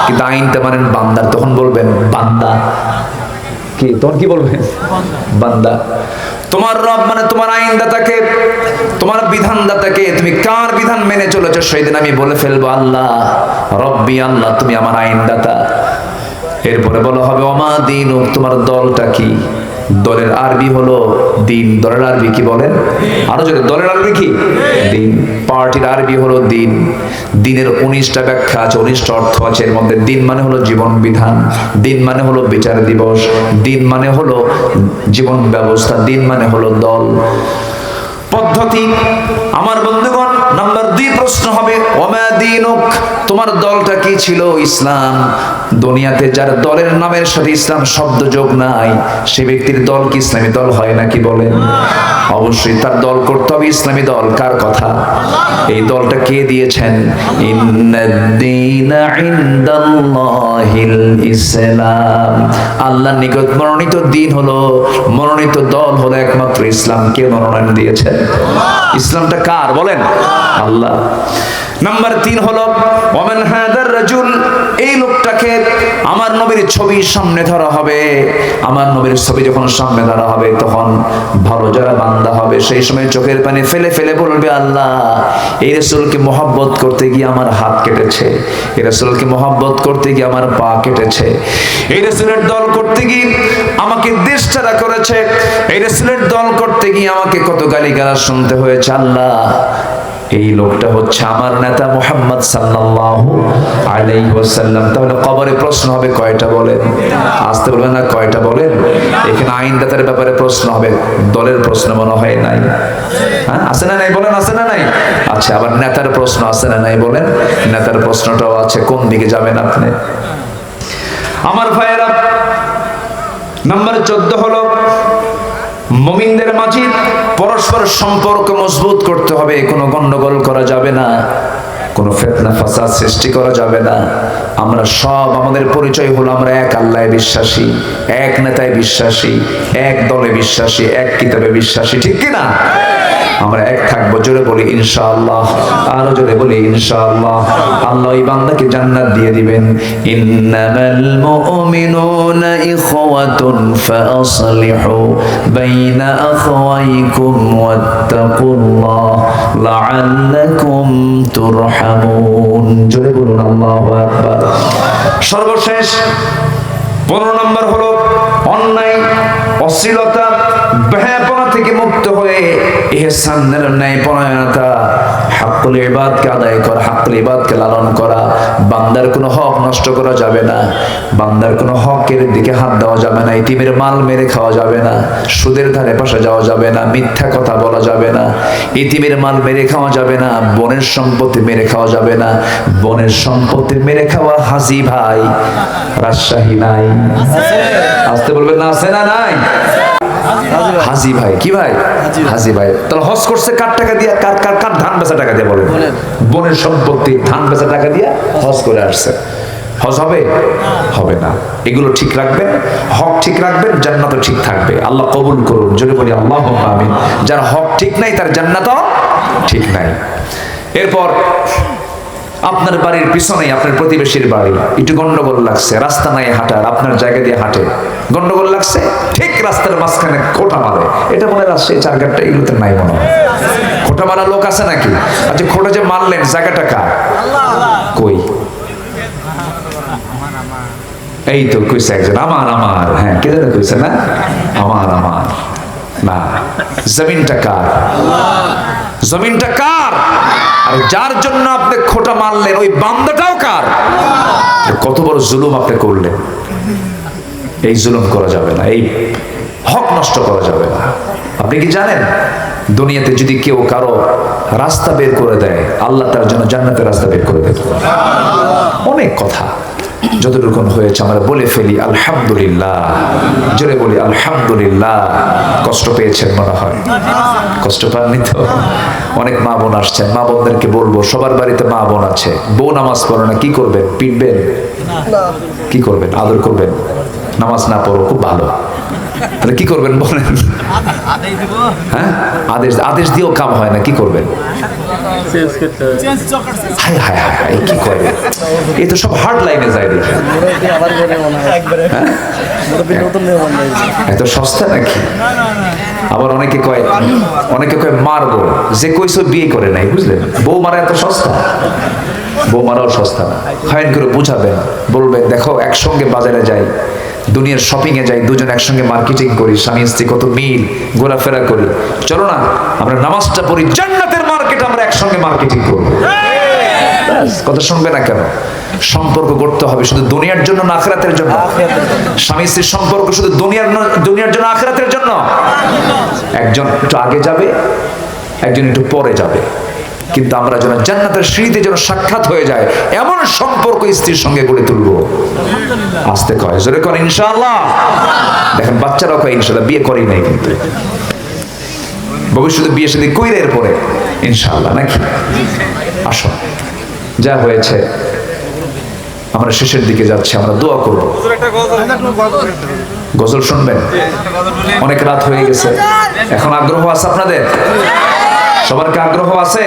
কিন্তু আইনটা মানেন বান্দার, তখন বলবেন বান্দা। কি তখন কি বলবেন? বান্দা। তোমার রব মানে তোমার আইনদাতাকে, তোমার বিধানদাতাকে। তুমি কার বিধান মেনে চলেছো, সেদিন আমি বলে ফেলবো আল্লাহ রব্বি, আল্লাহ তুমি আমার আইনদাতা। এরপরে বলা হবে ওমা দীনুক, তোমার দলটা কি? দলের আরবি হলো দিন। দলের আরবি কি বলেন? আরো জোরে, দলের আরবি কি? দিন। পার্টির আরবি হলো দিন। দিনের 19টা ব্যাখ্যা আছে, 19টা অর্থ আছে। এর মধ্যে দিন মানে হলো জীবন বিধান, দিন মানে হলো বিচার দিবস, দিন মানে হলো জীবন ব্যবস্থা, দিন মানে হলো দল, পদ্ধতি। আমার বন্ধুগণ, নাম্বার 2 প্রশ্ন হবে ওমা দীনুক, তোমার দলটা কি ছিল? ইসলাম। দুনিয়াতে যার দলের নামের সাথে ইসলাম শব্দ যোগ নাই, সে ব্যক্তির দল কি ইসলামী দল হয় নাকি বলেন? অবশ্যই তার দল করতে হবে ইসলামী দল। কার কথা? এই দলটা কে দিয়েছেন? ইন্নাদ-দীনা ইনদাল্লাহিল ইসলাম। আল্লাহর নিকট মনোনীত দিন হলো, মনোনীত দল হলো একমাত্র ইসলাম। কে মনোনয়ন দিয়েছেন? ইসলামটা কার বলেন? আল্লাহ। নাম্বার 3 হলো ওমান হাদার রাজুল, এই লোকটাকে আমার নবীর ছবির সামনে ধরা হবে। আমার নবীর ছবি যখন সামনে ধরা হবে, তখন ভালো যারা বান্দা হবে সেই সময় চোখের পানি ফেলে ফেলে বলবে, আল্লাহ এই রাসূলকে মহব্বত করতে গিয়ে আমার হাত কেটেছে, এই রাসূলকে মহব্বত করতে গিয়ে আমার পা কেটেছে, এই রাসূলের দল করতে গিয়ে আমাকে দেশ ছাড়া করেছে, এই রাসূলের দল করতে গিয়ে আমাকে কত গালিগালাজ শুনতে হয়েছে। আল্লাহ এই লোকটা হচ্ছে আমার নেতা মুহাম্মদ সাল্লাল্লাহু আলাইহি ওয়াসাল্লাম। তাহলে কবরে প্রশ্ন হবে কয়টা বলেন? আসতে বলবেন না, কয়টা বলেন? এখানে আইনদাতার ব্যাপারে প্রশ্ন হবে, দলের প্রশ্ন মনে হয় নাই। হ্যাঁ, আছে না নাই বলেন? আছে না নাই? আচ্ছা, আবার নেতার প্রশ্ন আছে না নাই বলেন? নেতার প্রশ্নটাও আছে। কোন দিকে যাবেন আপনি? আমার ভাইয়েরা, নাম্বার 14 হলো মুমিনদের মাঝে পরস্পর সম্পর্ক মজবুত করতে হবে। কোনো গন্ডগোল করা যাবে না, কোনো ফিতনা ফাসাদ সৃষ্টি করা যাবে না। আমরা সব, আমাদের পরিচয় হলো আমরা এক আল্লাহে বিশ্বাসী, এক নেতায় বিশ্বাসী, এক দলে বিশ্বাসী, এক কিতাবে বিশ্বাসী, ঠিক কি না? আমরা এক থাকবো। জোরে বলি ইনশাআল্লাহ, আরো জোরে বলি ইনশাআল্লাহ। আল্লাহ এই বান্দাকে জান্নাত দিয়ে দিবেন। ইন্নামাল মুমিনুনা ইখওয়াতুন ফাসলিহু বাইনা আখওয়াইকুম ওয়াত্তাকুল্লাহ লাআল্লাকুম তুরহামুন। জোরে বলুন আল্লাহু আকবার। সর্বশেষ 15 নম্বর হলো অন্যায়, অশ্লীলতা, বেহায়াপনা থেকে মুক্ত হয়ে ইহসানের ন্যায়পরায়ণতা, হাক্কুল ইবাদকে আদায় করা, হাক্কুল ইবাদকে লালন করা। বান্দার কোনো হক নষ্ট করা যাবে না, বান্দার কোনো হকের দিকে হাত দেওয়া যাবে না, ইতিমের মাল মেরে খাওয়া যাবে না, সুদের ধারে পাশে যাওয়া যাবে না, মিথ্যা কথা বলা যাবে না, ইতিমের মাল মেরে খাওয়া যাবে না, বোনের সম্পত্তি মেরে খাওয়া যাবে না। বোনের সম্পত্তি মেরে খাওয়া হাজি ভাই রাজশাহী নাই? আসতে বলবেন না, আছে না নাই? হাজি ভাই, কি ভাই? হাজি ভাই। তাহলে হজ করছে কার টাকা দিয়ে? কার কার কার ধান বেচা টাকা দিয়ে বলেন? বোনের সম্পত্তি ধান বেচা টাকা দিয়ে হজ করে আসছে। হজ হবে? হবে না। এগুলো ঠিক রাখবেন, হক ঠিক রাখবেন, জান্নাতও ঠিক থাকবে। আল্লাহ কবুল করুন। যদি বলি আল্লাহুম্মা আমিন। যার হক ঠিক নাই তার জান্নাতও ঠিক নাই। এরপর আপনার বাড়ির পিছনেই আপনার প্রতিবেশীর বাড়ি, একটু গন্ডগোল লাগছে, রাস্তা নাই হাঁটার, আপনার জায়গা দিয়ে হাঁটে, গন্ডগোল লাগছে, ঠিক রাস্তার মাঝখানে খোঁটা মারে। এটা মনে রাখছে জায়গাটা এগুলোতে নাই মনে হয়। খোঁটা মারা লোক আছে নাকি? আচ্ছা, খোঁটা যে মারলেন জায়গাটা কার? কই? এই তো কইছে একজন, আমার আমার। হ্যাঁ, কে জানে কইছে না? আমার আমার না, জমিনটা কার? জমিনটা কার? আর যার জন্য আপনি খোঁটা মারলেন ওই বান্দাটাও কার? কত বড় জুলুম আপনি করলেন। এই জুলুম করা যাবে না, এই হক নষ্ট করা যাবে না। আপনি কি জানেন দুনিয়াতে যদি কেউ কারো রাস্তা বের করে দেয়, আল্লাহ তার জন্য জান্নাতের রাস্তা বের করে দেয়। অনেক কথা যতটুকু হয়েছে আমরা বলে ফেলি আলহামদুলিল্লাহ। জোরে বলি আলহামদুলিল্লাহ। কষ্ট পেয়েছেন মনে হয়? কষ্ট পাননি তো? অনেক মা বোন আসছেন, মা বোনদেরকে বলবো, সবার বাড়িতে মা বোন আছে, বউ নামাজ পড়ে না, কি করবেন? পিটবেন? কি করবেন? আদর করবেন? নামাজ না পড়ো খুব ভালো, তাহলে কি করবেন বলেন? হ্যাঁ, আদেশ, আদেশ দিয়েও কাম হয় না, কি করবেন? হায় হায় হায়, কি করবে? এই তো সব হার্ড লাইনে যায় দেখি। এত সস্তা নাকি? আবার অনেকে কয় মারবো, যে কইছো বিয়ে করে নাই, বুঝলেন? বউ মারা এত সস্তা? বউ মারাও সস্তা না। ফাইন করে বুঝাবেন, বলবেন দেখো একসঙ্গে বাজারে যাই, দুনিয়ার শপিং এ যাই, দুজন একসঙ্গে মার্কেটিং করি, স্বামী স্ত্রী কত মিল, ঘোরাফেরা করি, চলো না আমরা নামাজটা পড়ি, জান্নাতের মার্কেট আমরা একসঙ্গে মার্কেটিং করবো। কথা শুনবে না কেন? সম্পর্ক করতে হবে শুধু দুনিয়ার জন্য না আখিরাতের জন্য। স্বামী স্ত্রীর সম্পর্ক শুধু দুনিয়ার জন্য আখিরাতের জন্য। একজন একটু আগে যাবে, একজন একটু পরে যাবে, কিন্তু আমরা যেন জান্নাতের সিঁড়িতে যেন সাক্ষাৎ হয়ে যায় এমন সম্পর্ক স্ত্রীর সঙ্গে গড়ে তুলবো। আসতে কয়, জোরে করেন ইনশাআল্লাহ। দেখেন বাচ্চারাও কয় ইনশাআল্লাহ, বিয়ে করেই নাই কিন্তু ভবিষ্যতে বিয়ে শাদী কইরে এরপরে ইনশাআল্লাহ, নাকি? আসো, যা হয়েছে আমরা শেষের দিকে যাচ্ছি, আমরা দোয়া করব। গজল শুনবেন? অনেক রাত হয়ে গেছে, এখন আগ্রহ আছে আপনাদের? সবার কি আগ্রহ আছে?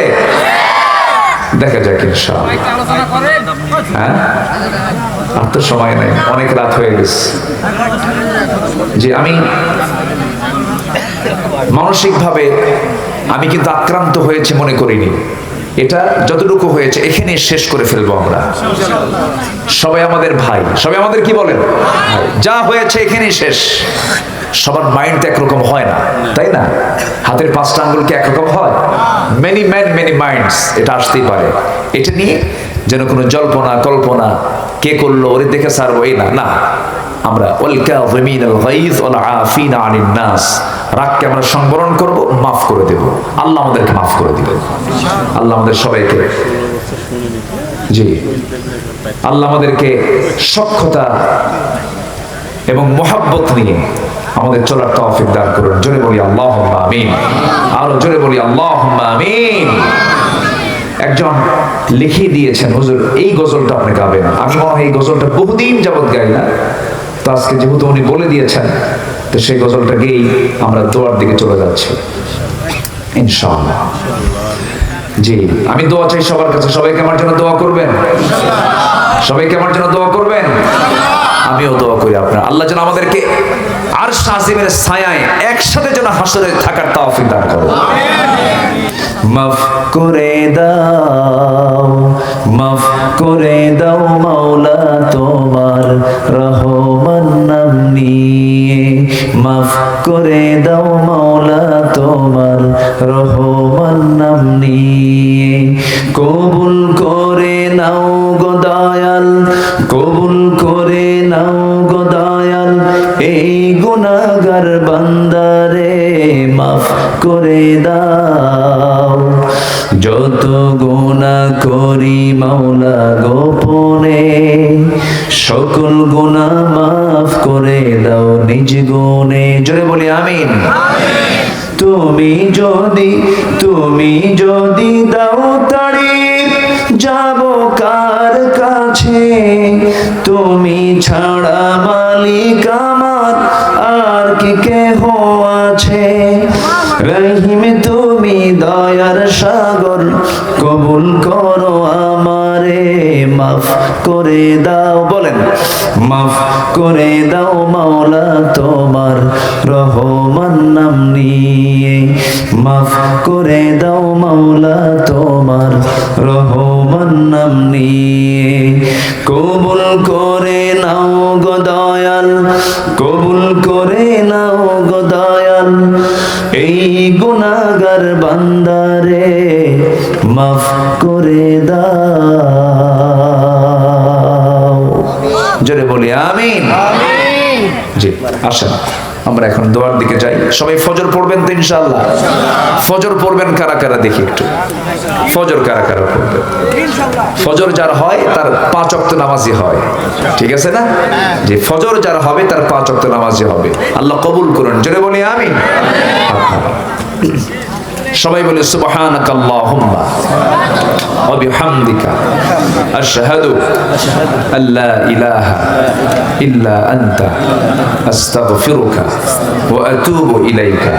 দেখা যাক ইনশাআল্লাহ। হ্যাঁ, আর তো সময় নেই, অনেক রাত হয়ে গেছে। যে আমি মানসিকভাবে আমি কিন্তু আক্রান্ত হয়েছে মনে করিনি, এটা যতটুকু হয়েছে এখানে শেষ করে ফেলবো আমরা। সবাই আমাদের ভাই, সবাই আমাদের কি বলেন? যা হয়েছে এখানেই শেষ। সবার মাইন্ড তো একরকম হয় না, তাই না? হাতের 5টা আঙ্গুল কি একরকম হয়? মেনি ম্যান মেনি মাইন্ডস, এটা আসতেই পারে। এটা নিয়ে যেন কোনো জল্পনা কল্পনা, কে করলো ওরে দেখে ছাড়বো, এই না। আমরা ওয়াল কাযিমিনাল গায়জ ওয়াল আফিনা আনিন নাস, রাগকে আমরা সংবরণ করব, মাফ করে দেব। আল্লাহ আমাদেরকে মাফ করে দিবেন। আল্লাহ আমাদের সবাইকে, জি, আল্লাহ আমাদেরকে সখ্যতা এবং মোহাব্বত নিয়ে আমাদের চলার তৌফিক দান করুন। জোরে বলি আল্লাহুম্মা আমিন। আরো জোরে বলি আল্লাহুম্মা আমিন। একজন লিখে দিয়েছেন, হুজুর এই গজলটা আপনি গাবেন। আমি মনে হয় এই গজলটা বহুদিন যাবত গাই না, তো আজকে যেহেতু উনি বলে দিয়েছেন, তো সেই গজলটা গেয়েই আমরা দোয়ার দিকে চলে যাচ্ছি ইনশাআল্লাহ। জি, আমি দোয়া চাই সবার কাছে, সবাইকে আমার জন্য দোয়া করবেন, সবাইকে আমার জন্য দোয়া করবেন। আমিও দোয়া করি আপনারা, আল্লাহ যেন আমাদেরকে আরশ আজিমের ছায়ায় একসাথে যেন হাসরে থাকার তৌফিক দান করেন। মাফ করে দাও, মাফ করে দাও মাওলা তোমার রহমান নাম নিয়ে, মাফ করে দাও মাওলা তোমার রহমান নাম নিয়ে। কবুল করে নাও গো দয়াল, কবুল করে নাও গো দয়াল, এই গুনাহগার বান্দারে মাফ করে দাও। যত গুনাহ করি মাওলা গোপনে, সকল গুনাহ মাফ করে দাও নিজ গুণে। জোরে বলি আমিন। তুমি যদি দাও তাড়ি, যাব কার কাছে? তুমি ছাড়া মালিক আমার আর কি কেহ আছে? রহিম তুমি দয়ার সাগর, কবুল করো আমারে, মাফ করে দাও। বলেন, মাফ করে দাও মাওলা তোমার রহমান নাম নিয়ে, মাফ করে দাও মাওলা তোমার রহমান নাম নিয়ে। কবুল করে নাও গো দয়াল, কবুল করে নাও গো দয়াল, এই গুনাহগার বান্দারে মাফ করে দাও। জোরে বলি আমিন। জি, আসেন আমরা এখন দোয়ার দিকে যাই। সবাই ফজর পড়বেন তো ইনশাআল্লাহ? ফজর পড়বেন কারা কারা দেখি একটু? ফজর কারা কারা পড়বেন? ফজর যার হয় তার 5 ওয়াক্ত নামাজি হয়, ঠিক আছে না? যে ফজর যার হবে তার 5 ওয়াক্ত নামাজি হবে। আল্লাহ কবুল করুন। জোরে বলি আমিন। সবাই বলে সুবহানাকাল্লাহুম্মা ওয়া বিহামদিকা আশহাদু আল্লা ইলাহা ইল্লা আনতা আস্তাগফিরুকা ওয়া আতুবু ইলাইকা।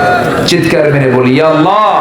চিৎকার মেরে বলি ইয়া আল্লাহ